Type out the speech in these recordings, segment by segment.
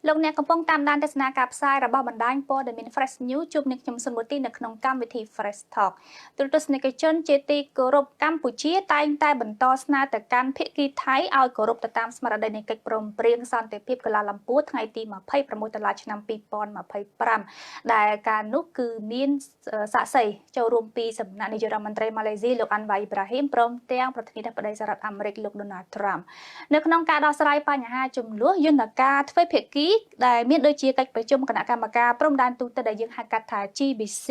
លោកអ្នកកំពុងតាមដានទស្សនាការផ្សាយរបស់បណ្ដាញព័ត៌មាន Fresh News ជួបនឹងខ្ញុំសុនវុធីនៅក្នុងកម្មវិធី Fresh Talk ទូរទស្សនិកជនជាទីគោរពកម្ពុជាតែងតែបន្តស្នើទៅកាន់ភាគីថៃឲ្យគោរពទៅតាមស្មារតីនៃកិច្ចព្រមព្រៀងសន្តិភាពកូឡាឡាំពួរថ្ងៃទី26 តុលាឆ្នាំ2025ដែលការនោះគឺមានសាក្សីចូលរួមពីសំណាក់នាយករដ្ឋមន្ត្រីម៉ាឡេស៊ីលោកអាន់វ៉ៃអ៊ីប្រាហ៊ីមព្រមទាំងប្រធានាធិបតីសហរដ្ឋអាមេរិកលោកដូណាល់ត្រាំនៅក្នុងការដោះស្រាយបញ្ហាចំនួនយន្តការទ្វេភាគីដែលមានដូចជាកិច្ចប្រជុំគណៈកម្មការព្រំដែនទូទៅដែលយើងហៅកាត់ថា GBC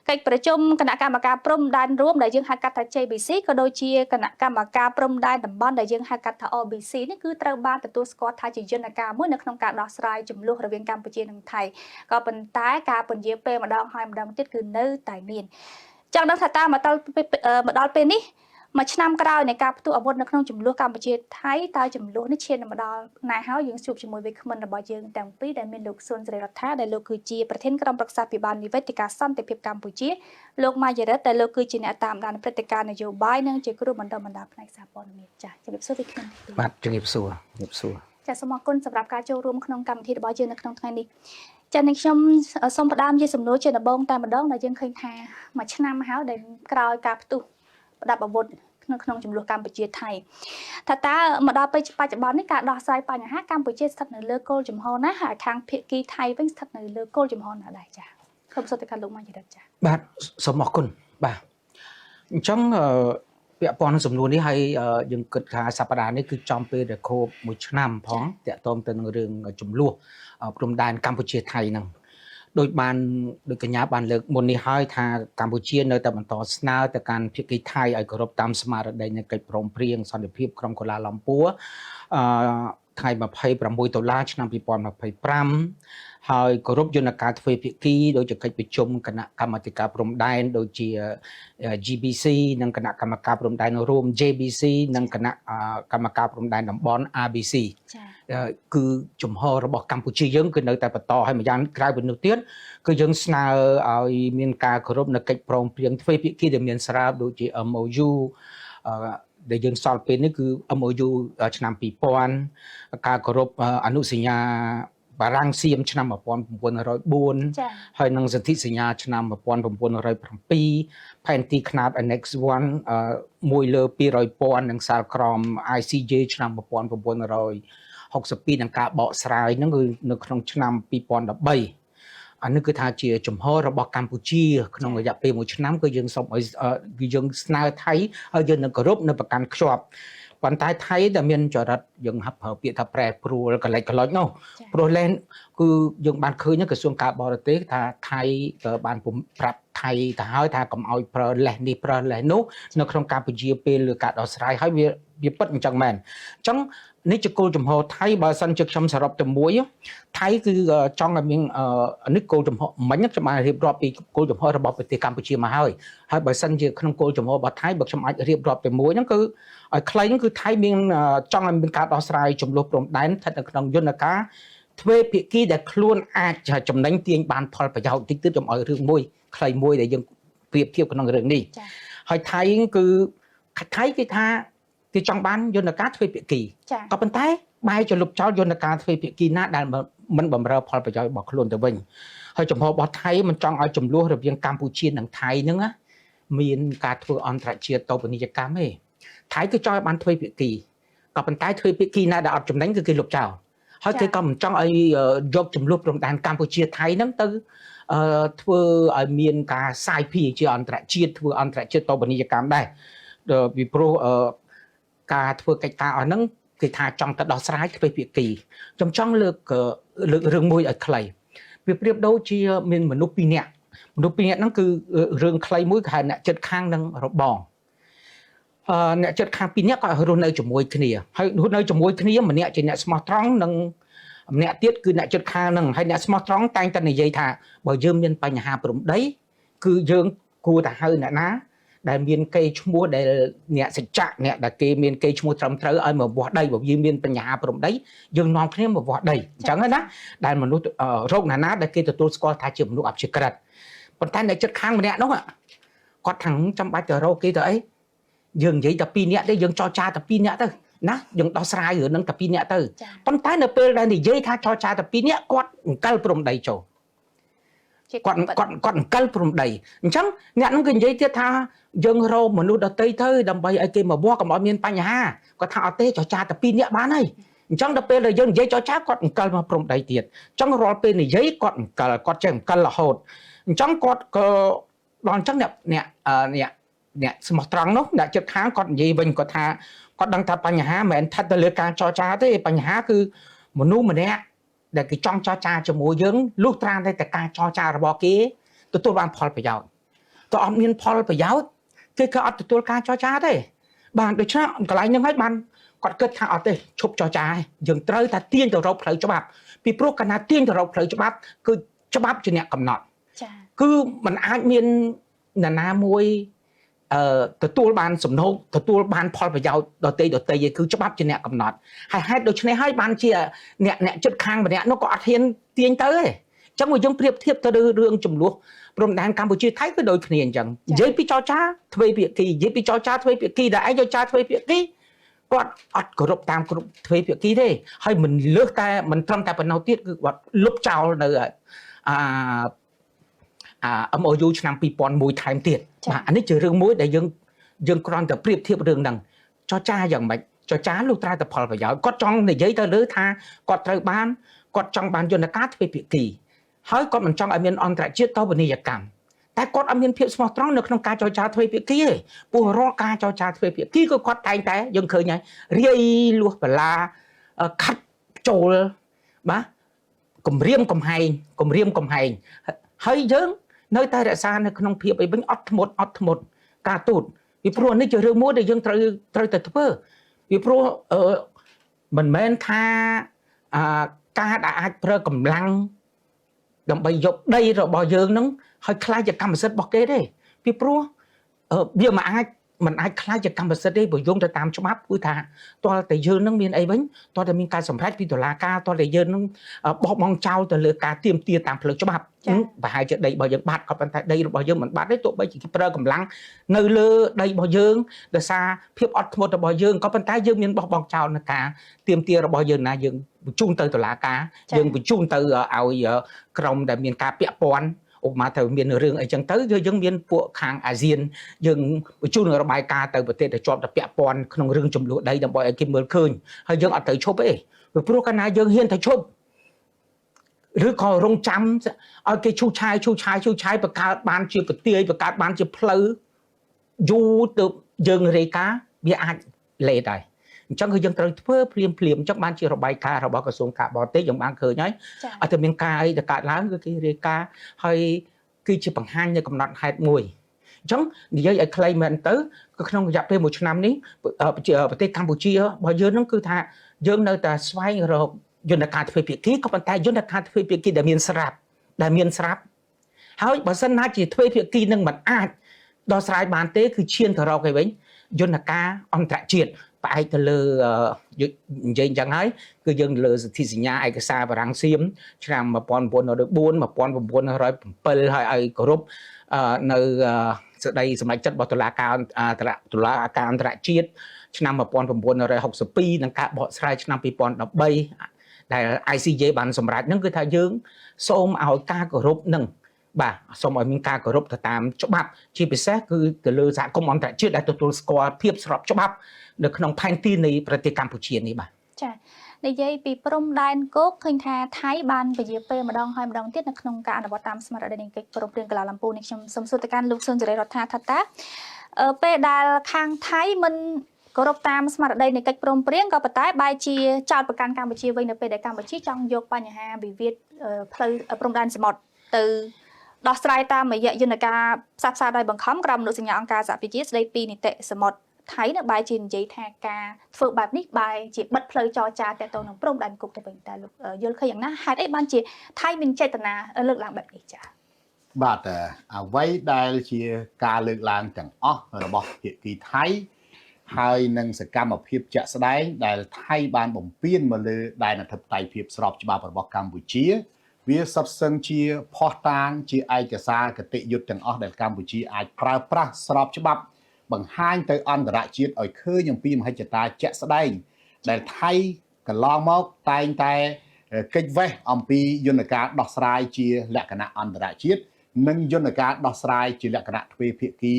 កិច្ចប្រជុំគណៈកម្មការព្រំដែនរួមដែលយើងហៅកាត់ថា JBC ក៏ដូចជាគណៈកម្មការព្រំដែនតំបន់ដែលយើងហៅកាត់ថា OBC នេះគឺត្រូវបានទទួលស្គាល់ថាជាយន្តការមួយនៅក្នុងការដោះស្រាយចំនួនរវាងកម្ពុជានិងថៃក៏ប៉ុន្តែការពន្យាពេលម្ដងហើយម្ដងទៀតគឺនៅតែមានចង់ដឹងថាតើមកដល់ពេលនេះមួយឆ្នាំក្រោយនៃការផ្ទុះអាវុធនៅក្នុងចំនួនកម្ពុជាថៃតើចំនួននេះឈានមកដល់ណាហើយយើងជួបជាមួយវិក្កាមរបស់យើងទាំងពីរដែលមានលោកស៊ុនសេរីរដ្ឋាដែលលោកគឺជាប្រធានក្រុមប្រឹក្សាពិបាលនិវេទិកាសន្តិភាពកម្ពុជាលោកម៉ាយារិតដែលលោកគឺជាអ្នកតាមដានព្រឹត្តិការណ៍នយោបាយនិងជាគ្រូបណ្ដុះបណ្ដាលផ្នែកសារព័ត៌មានចា៎ជំរាបសួរវិក្កាមបាទជំរាបសួរចា៎សូមអរគុណសម្រាប់ការចូលរួមក្នុងកម្មវិធីរបស់យើងនៅក្នុងថ្ងៃនេះចា៎នេះខ្ញុំសូមផ្ដើមជាសំណួរជាដំបូងតែម្ដងដែលយើងឃើញថាមួយឆ្នាំហើយដែលក្រោយការផ្ទុះផ្ដាប់អាវុធនៅក្នុងចំនួនកម្ពុជាថៃថាតើមកដល់ពេលបច្ចុប្បន្ននេះការដោះស្រាយបញ្ហាកម្ពុជាស្ថិតនៅលើគោលចំហណាហើយខាងភាគីថៃវិញស្ថិតនៅលើគោលចំហណាដែរចា៎ខ្ញុំសូមទៅកាន់លោកម៉ាយារិតចា៎បាទសូមអរគុណបាទអញ្ចឹងពាក់ព័ន្ធនឹងសំណួរនេះហើយយើងគិតថាសប្តាហ៍នេះគឺចំពេលដែលខួប1ឆ្នាំផងតាក់ទងទៅនឹងរឿងចំនួនព្រំដែនកម្ពុជាថៃហ្នឹងដោយកញ្ញាបានលើកមុននេះហើយថាកម្ពុជានៅតែបន្តស្នើទៅកាន់ភាគីថៃឲ្យគោរពតាមស្មារតីនៃកិច្ចព្រមព្រៀងសន្តិភាពក្រុងកូឡាឡាំពួរថ្ងៃ26 តុលាឆ្នាំ2025ហើយគោរពយន្តការទ្វេភាគីដោយជាកិច្ចប្រជុំគណៈកម្មាធិការព្រំដែនដូចជា GBC និងគណៈកម្មការព្រំដែនរួម JBC និងគណៈកម្មការព្រំដែនតំបន់ ABC គឺជំហររបស់កម្ពុជាយើងគឺនៅតែបន្តហើយម្យ៉ាងក្រៅពីនោះទៀតគឺយើងស្នើឲ្យមានការគោរពនៅកិច្ចព្រមព្រៀងទ្វេភាគីដែលមានស្រាប់ដូចជា MOU ដែលយើងសល់ពេលនេះគឺ MOU ឆ្នាំ2000ការគោរពអនុសញ្ញាបារាំងសៀមឆ្នាំ1904ហើយនឹងសន្ធិសញ្ញាឆ្នាំ1907ផែនទីខ្នាត Annex 1 1/200,000និងសាលក្រម ICJ ឆ្នាំ1962និងការបកស្រាយហ្នឹងគឺនៅក្នុងឆ្នាំ2013អានេះគឺថាជាចំហរបស់កម្ពុជាក្នុងរយៈពេល1ឆ្នាំគឺយើងសូមឲ្យគឺយើងស្នើថៃឲ្យយើងនឹងគោរពនៅប្រកាន់ខ្ជាប់ប៉ុន្តែថៃដែលមានចរិតយើងហាប់ប្រើពាក្យថាប្រែប្រួលកលិចកលុចនោះព្រោះលែនគឺយើងបានឃើញក្រសួងការបរទេសថាថៃក៏បានប្រាប់ថៃទៅហើយថាកុំឲ្យប្រើលេសនេះប្រើលេសនោះនៅក្នុងកម្ពុជាពេលលើការដោះស្រាយហើយវាពិតអញ្ចឹងមែនអញ្ចឹងនេះជាគោលចំហថៃបើសិនជាខ្ញុំសរុបទៅមួយថៃគឺចង់ឲ្យមាននេះគោលចំហមិញខ្ញុំបានរៀបរាប់ពីគោលចំហរបស់ប្រទេសកម្ពុជាមកហើយបើសិនជាក្នុងគោលចំហរបស់ថៃបើខ្ញុំអាចរៀបរាប់ទៅមួយហ្នឹងគឺឲ្យខ្លីហ្នឹងគឺថៃមានចង់ឲ្យមានការដោះស្រាយចំនួនព្រំដែនស្ថិតនៅក្នុងយន្តការទ្វេភាគីដែលខ្លួនអាចចំណេញទាញបានផលប្រយោជន៍តិចទៀតចំឲ្យរឿងមួយខ្លីមួយដែលយើងប្រៀបធៀបក្នុងរឿងនេះហើយថៃគឺថៃគេថាគេចង់បានយន្តការទ្វេភាគីក៏ប៉ុន្តែបែរជាលុបចោលយន្តការទ្វេភាគីណាដែលមិនបម្រើផលប្រយោជន៍របស់ខ្លួនទៅវិញហើយចំហរបស់ថៃមិនចង់ឲ្យចំនួនរវាងកម្ពុជានិងថៃហ្នឹងមានការធ្វើអន្តរជាតិតូបនីយកម្មទេថៃគឺចង់ឲ្យបានទ្វេភាគីក៏ប៉ុន្តែទ្វេភាគីណាដែលអត់ចំណេញគឺគេលុបចោលហើយគេក៏មិនចង់ឲ្យយកចំនួនព្រំដែនកម្ពុជាថៃហ្នឹងទៅធ្វើឲ្យមានការសាយភាយជាអន្តរជាតិធ្វើអន្តរជាតិតូបនីយកម្មដែរពីព្រោះការធ្វើកិច្ចការអស់ហ្នឹងគេថាចង់ទៅដោះស្រាយទ្វេភាគីខ្ញុំចង់លើករឿងមួយឲ្យខ្លីវាប្រៀបដូចជាមានមនុស្ស2នាក់ហ្នឹងគឺរឿងខ្លីមួយគេហៅអ្នកចិត្តខាងនិងរបងអ្នកចិត្តខាង2នាក់ក៏រស់នៅជាមួយគ្នាហើយរស់នៅជាមួយគ្នាម្នាក់ជាអ្នកស្មោះត្រង់និងម្នាក់ទៀតគឺអ្នកចិត្តខាងហ្នឹងហើយអ្នកស្មោះត្រង់តែងតែនិយាយថាបើយើងមានបញ្ហាព្រំដីគឺយើងគួរតែហៅអ្នកណាដែលមានកេរ្តិ៍ឈ្មោះដែលអ្នកសច្ចៈអ្នកដែលគេមានកេរ្តិ៍ឈ្មោះត្រឹមត្រូវឲ្យមកវាស់ដីបើយើងមានបញ្ហាព្រំដីយើងនាំគ្នាមកវាស់ដីអញ្ចឹងណាដែលមនុស្សរោគណាដែលគេទទួលស្គាល់ថាជាមនុស្សអព្យាក្រឹតប៉ុន្តែអ្នកចិត្តខាងម្នាក់នោះគាត់ថាចាំបាច់ទៅរកគេទៅអីយើងនិយាយតែ2នាក់ទេយើងចរចាតែ2នាក់ទៅ ណាយើងដោះស្រាយរឿងហ្នឹងតែពីរនាក់ទៅប៉ុន្តែនៅពេលដែលនិយាយថាចរចាតែពីរនាក់គាត់អង្កលព្រំដីចូលគាត់អង្កលព្រំដីអញ្ចឹងអ្នកហ្នឹងក៏និយាយទៀតថាយើងរកមនុស្សដទៃទៅដើម្បីឲ្យគេមកវាស់កុំឲ្យមានបញ្ហាគាត់ថាអត់ទេចរចាតែពីរនាក់បានហើយអញ្ចឹងដល់ពេលដែលយើងនិយាយចរចាគាត់អង្កលមកព្រំដីទៀតអញ្ចឹងរាល់ពេលនិយាយគាត់អង្កលគាត់ចេះអង្កលរហូតអញ្ចឹងគាត់ក៏ដល់អញ្ចឹងអ្នកស្មោះត្រង់នោះអ្នកចិត្តខាងគាត់និយាយវិញគាត់ថាគាត់ដឹងថាបញ្ហាមិនមែនស្ថិតទៅលើការចរចាទេបញ្ហាគឺមនុស្សម្នាក់ដែលគេចង់ចរចាជាមួយយើងលុះត្រាតែការចរចារបស់គេទទួលបានផលប្រយោជន៍តើអត់មានផលប្រយោជន៍គេក៏អត់ទទួលការចរចាទេបានដូច្នេះកន្លែងហ្នឹងហើយបានគាត់គិតថាអត់ទេឈប់ចរចាយើងត្រូវតែទាញទៅរកផ្លូវច្បាប់ពីព្រោះកាលណាទាញទៅរកផ្លូវច្បាប់គឺច្បាប់ជាអ្នកកំណត់ចា៎គឺมันអាចមាននរណាមួយទទួលបានសំណូកទទួលបានផលប្រយោជន៍ដទៃគឺច្បាប់ជាអ្នកកំណត់ហើយហេតុដូច្នេះហើយបានជាអ្នកចិត្តខាងម្នាក់នោះក៏អត់ហ៊ានទាញទៅទេអញ្ចឹងមកយើងប្រៀបធៀបទៅរឿងចំនួនព្រំដែនកម្ពុជាថៃក៏ដូចគ្នាអញ្ចឹងនិយាយពីចរចាទ្វេភាគីនិយាយពីចរចាទ្វេភាគីដែលឯងចរចាទ្វេភាគីគាត់អត់គោរពតាមគ្រប់ទ្វេភាគីទេហើយមិនលើសតែមិនត្រឹមតែប៉ុណ្ណោះទៀតគឺគាត់លុបចោលនៅMOU ឆ្នាំ2001ថែមទៀតបាទអានេះជារឿងមួយដែលយើងគ្រាន់តែប្រៀបធៀបរឿងហ្នឹងចរចាយ៉ាងម៉េចចរចាលុះត្រាតែផលប្រយោជន៍គាត់ចង់និយាយទៅលើថាគាត់ត្រូវបានគាត់ចង់បានយន្តការទ្វេភាគីហើយគាត់មិនចង់ឲ្យមានអន្តរជាតិតវនីយកម្មតែគាត់អត់មានភាពស្មោះត្រង់នៅក្នុងការចរចាទ្វេភាគីទេព្រោះរាល់ការចរចាទ្វេភាគីគឺគាត់តែងតែយើងឃើញហើយរាយលួសបលាខាត់ចូលបាទគម្រាមកំហែងហើយយើងនៅតែរក្សានៅក្នុងភាពអីវិញអត់ធ្មត់ការទូតពីព្រោះនេះជារឿងមួយដែលយើងត្រូវតែធ្វើពីព្រោះមិនមែនថាការដែលអាចប្រើកម្លាំងដើម្បីយកដីរបស់យើងនឹងឲ្យខ្លាចជាកម្មសិទ្ធិរបស់គេទេពីព្រោះវាមិនអាចខ្លាចជាកម្មសិទ្ធិទេបើយោងទៅតាមច្បាប់គឺថាតើតែយើងនឹងមានអីវិញតើតែមានការសម្រេចពីតុលាការតើតែយើងនឹងបោះបង់ចោលទៅលើការទាមទារតាមផ្លូវច្បាប់ប្រហែលជាដីរបស់យើងបាត់ក៏ប៉ុន្តែដីរបស់យើងមិនបាត់ទេទោះបីជាប្រើកម្លាំងនៅលើដីរបស់យើងដោយសារភាពអត់ធ្មត់របស់យើងក៏ប៉ុន្តែយើងមានបោះបង់ចោលនៅការទាមទាររបស់យើងណាយើងបញ្ជូនទៅតុលាការយើងបញ្ជូនទៅឲ្យក្រុមដែលមានការពាក់ព័ន្ធឧបមាទៅមានរឿងអីចឹងទៅយើងមានពួកខាងអាស៊ានយើងបញ្ជូនរបាយការណ៍ទៅប្រទេសដែលជាប់តែពាក់ព័ន្ធក្នុងរឿងចំនួនដីដើម្បីឲ្យគេមើលឃើញហើយយើងអត់ទៅឈប់ទេព្រោះកាលណាយើងហ៊ានទៅឈប់ឬក៏រងចាំឲ្យគេឈូសឆាយបង្កើតបានជាប្រទាយបង្កើតបានជាផ្លូវយូរទៅយើងរាយការណ៍វាអាចលេតដែរអញ្ចឹងគឺយើងត្រូវធ្វើភ្លាមអញ្ចឹងបានជារបាយការណ៍របស់ក្រសួងការបរទេសយើងបានឃើញហើយអត់តែមានការអីទៅកើតឡើងគឺគេរាយការណ៍ហើយគឺជាបង្ហាញនៅកំណត់ហេតុមួយអញ្ចឹងនិយាយឲ្យខ្លីមែនទៅគឺក្នុងរយៈពេល1ឆ្នាំនេះប្រទេសកម្ពុជារបស់យើងនឹងគឺថាយើងនៅតែស្វែងរកយន្តការទ្វេភាគីក៏ប៉ុន្តែយន្តការទ្វេភាគីដែលមានស្រាប់ហើយបើសិនណាជាទ្វេភាគីនឹងមិនអាចដោះស្រាយបានទេគឺឈានទៅរកឯវិញយន្តការអន្តរជាតិផ្អែកទៅលើនិយាយអញ្ចឹងហើយគឺយើងលើសន្ធិសញ្ញាឯកសារបារាំងសៀមឆ្នាំ1904 1907ហើយឲ្យគោរពនៅសេចក្តីសម្រេចចិត្តរបស់តុលាការអន្តរជាតិឆ្នាំ1962និងការបកស្រាយឆ្នាំ2013ដែល ICJ បានសម្រេចហ្នឹងគឺថាយើងសូមឲ្យការគោរពនឹងបាទសូមឲ្យមានការគោរពទៅតាមច្បាប់ជាពិសេសគឺទៅលើសហគមន៍អន្តរជាតិដែលទទួលស្គាល់ភាពស្របច្បាប់នៅក្នុងផែនទីនៃប្រទេសកម្ពុជានេះបាទចានិយាយពីព្រំដែនគោកឃើញថាថៃបានពជាពេលម្ដងហើយម្ដងទៀតនៅក្នុងការអនុវត្តតាមស្មារតីនៃកិច្ចព្រមព្រៀងកូឡាឡាំពូនេះខ្ញុំសូមសួរទៅកាន់លោកស៊ុនសេរីរដ្ឋាថាតើពេលដែលខាងថៃមិនគោរពតាមស្មារតីនៃកិច្ចព្រមព្រៀងក៏ប៉ុន្តែបែរជាចោទប្រកាន់កម្ពុជាវិញនៅពេលដែលកម្ពុជាចង់យកបញ្ហាវិវាទផ្លូវព្រំដែនសមុទ្រទៅដោះស្រាយតាមរយៈយន្តការផ្សះផ្សាដោយបង្ខំក្រោមអនុសញ្ញាអង្គការសហប្រជាជាតិស្តីពីនីតិសមុទ្រថៃនៅបែរជានិយាយថាការធ្វើបែបនេះបែរជាបិទផ្លូវចរចាទាក់ទងនឹងព្រំដែនគោកទៅវិញតើលោកយល់ឃើញយ៉ាងណាហេតុអីបានជាថៃមានចេតនាលើកឡើងបែបនេះចា៎បាទអ្វីដែលជាការលើកឡើងទាំងអស់របស់ភាគីថៃហើយនឹងសកម្មភាពជាក់ស្ដែងដែលថៃបានបំពេញមកលើដែនអធិបតេយ្យភាពស្របច្បាប់របស់កម្ពុជាវាសុទ្ធសឹងជាផុសតាងជាឯកសារគតិយុត្តទាំងអស់ដែលកម្ពុជាអាចប្រើប្រាស់ស្របច្បាប់ បង្ហាញទៅអន្តរជាតិឲ្យឃើញអំពីមហិច្ឆតាជាក់ស្ដែងដែលថៃកន្លងមកតែងតែកិច្ចវេះអំពីយន្តការដោះស្រាយជាលក្ខណៈអន្តរជាតិនិងយន្តការដោះស្រាយជាលក្ខណៈទ្វេភាគី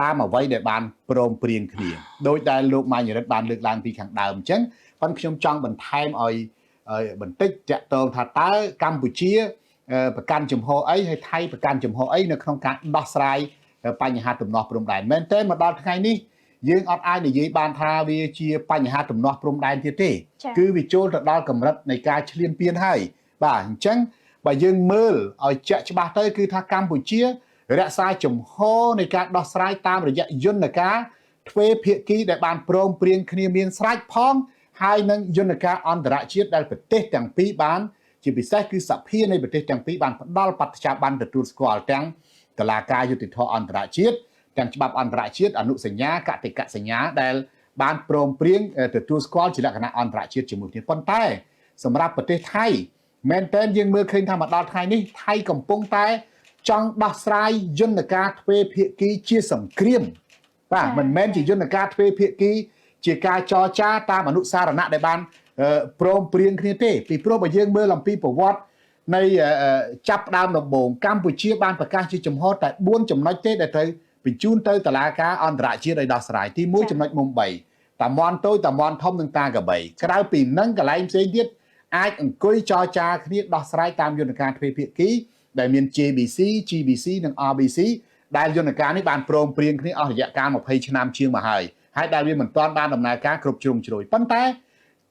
តាមអ្វីដែលបានព្រមព្រៀងគ្នាដោយដែលលោកម៉ាញ់រិទ្ធបានលើកឡើងពីខាងដើមអញ្ចឹងប៉ុន្តែខ្ញុំចង់បន្ថែមឲ្យបន្តិចតាក់ទងថាតើកម្ពុជាប្រកាន់ជំហរអីហើយថៃប្រកាន់ជំហរអីនៅក្នុងការដោះស្រាយបញ្ហាទំនាស់ព្រំដែនមែនទេមកដល់ថ្ងៃនេះយើងអត់អាចនិយាយបានថាវាជាបញ្ហាទំនាស់ព្រំដែនទៀតទេគឺវាចូលទៅដល់កម្រិតនៃការឈ្លានពានហើយបាទអញ្ចឹងបើយើងមើលឲ្យជាក់ច្បាស់ទៅគឺថាកម្ពុជារក្សាជំហរនៃការដោះស្រាយតាមរយៈយន្តការទ្វេភាគីដែលបានព្រមព្រៀងគ្នាមានស្រេចផងហើយនឹងយន្តការអន្តរជាតិដែលប្រទេសទាំងពីរបានជាពិសេសគឺសភានៃប្រទេសទាំងពីរបានផ្ដល់បទច័ន្ទទទួលស្គាល់ទាំងតុលាការយុត្តិធម៌អន្តរជាតិទាំងច្បាប់អន្តរជាតិអនុសញ្ញាកតិកសញ្ញាដែលបានព្រមព្រៀងទទួលស្គាល់ជាលក្ខណៈអន្តរជាតិជាមួយគ្នាប៉ុន្តែសម្រាប់ប្រទេសថៃមែនតើយើងមើលឃើញថាមកដល់ថ្ងៃនេះថៃកំពុងតែចង់ដោះស្រាយយន្តការទ្វេភាគីជាសង្គ្រាមបាទមិនមែនជាយន្តការទ្វេភាគីជាការចរចាតាមអនុសារណៈដែលបានព្រមព្រៀងគ្នាទេពីព្រោះបើយើងមើលអំពីប្រវត្តិនៃចាប់ផ្ដើមដំបូងកម្ពុជាបានប្រកាសជាចំហតែ4ចំណុចទេដែលត្រូវបញ្ជូនទៅតុលាការអន្តរជាតិឲ្យដោះស្រាយទី1ចំណុចមុំ3តាមាន់តូចតាមាន់ធំនិងតាកបីក្រៅពីនឹងកន្លែងផ្សេងទៀតអាចអង្គុយចរចាគ្នាដោះស្រាយតាមយន្តការទ្វេភាគីដែលមាន JBC, GBC និង RBC ដែលយន្តការនេះបានព្រមព្រៀងគ្នាអស់រយៈកាល20ឆ្នាំជាងមកហើយដែលវាមិនទាន់បានដំណើរការគ្រប់ជ្រុងជ្រោយប៉ុន្តែ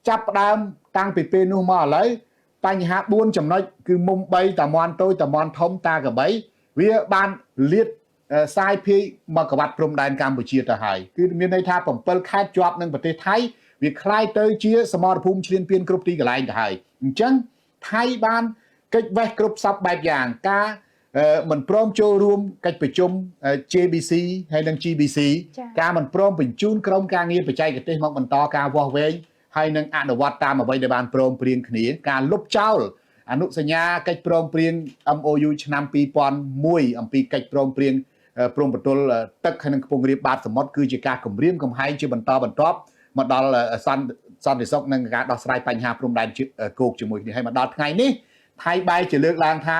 ចាប់ផ្ដើមតាំងពីពេលនោះមកឥឡូវបញ្ហា4ចំណុចគឺមុំ3តាមាន់តូចតាមាន់ធំតាកបីវាបានលាតសាយភាយមកក្បាត់ព្រំដែនកម្ពុជាទៅហើយគឺមានន័យថា7ខេត្តជាប់នឹងប្រទេសថៃវាคล้ายទៅជាសមរភូមិឈ្លានពានគ្រប់ទីកន្លែងទៅហើយអញ្ចឹងថៃបានកិច្ចវេះគ្រប់សពបែបយ៉ាងការមិនព្រមចូលរួមកិច្ចប្រជុំ JBC ហើយនិង GBC ការមិនព្រមបញ្ជូនក្រុមការងារបច្ចេកទេសមកបន្តការវាស់វែងហើយនឹងអនុវត្តតាមអ្វីដែលបានព្រមព្រៀងគ្នាការលុបចោលអនុសញ្ញាកិច្ចព្រមព្រៀង MOU ឆ្នាំ2001អំពីកិច្ចព្រមព្រៀងព្រំប្រទល់ទឹកហើយនឹងខ្ពង់រាបបាតសមុទ្រគឺជាការគំរាមកំហែងជាបន្តបន្ទាប់មកដល់សន្តិសុខនិងការដោះស្រាយបញ្ហាព្រំដែនគោកជាមួយគ្នាហើយមកដល់ថ្ងៃនេះថៃបែរជាលើកឡើងថា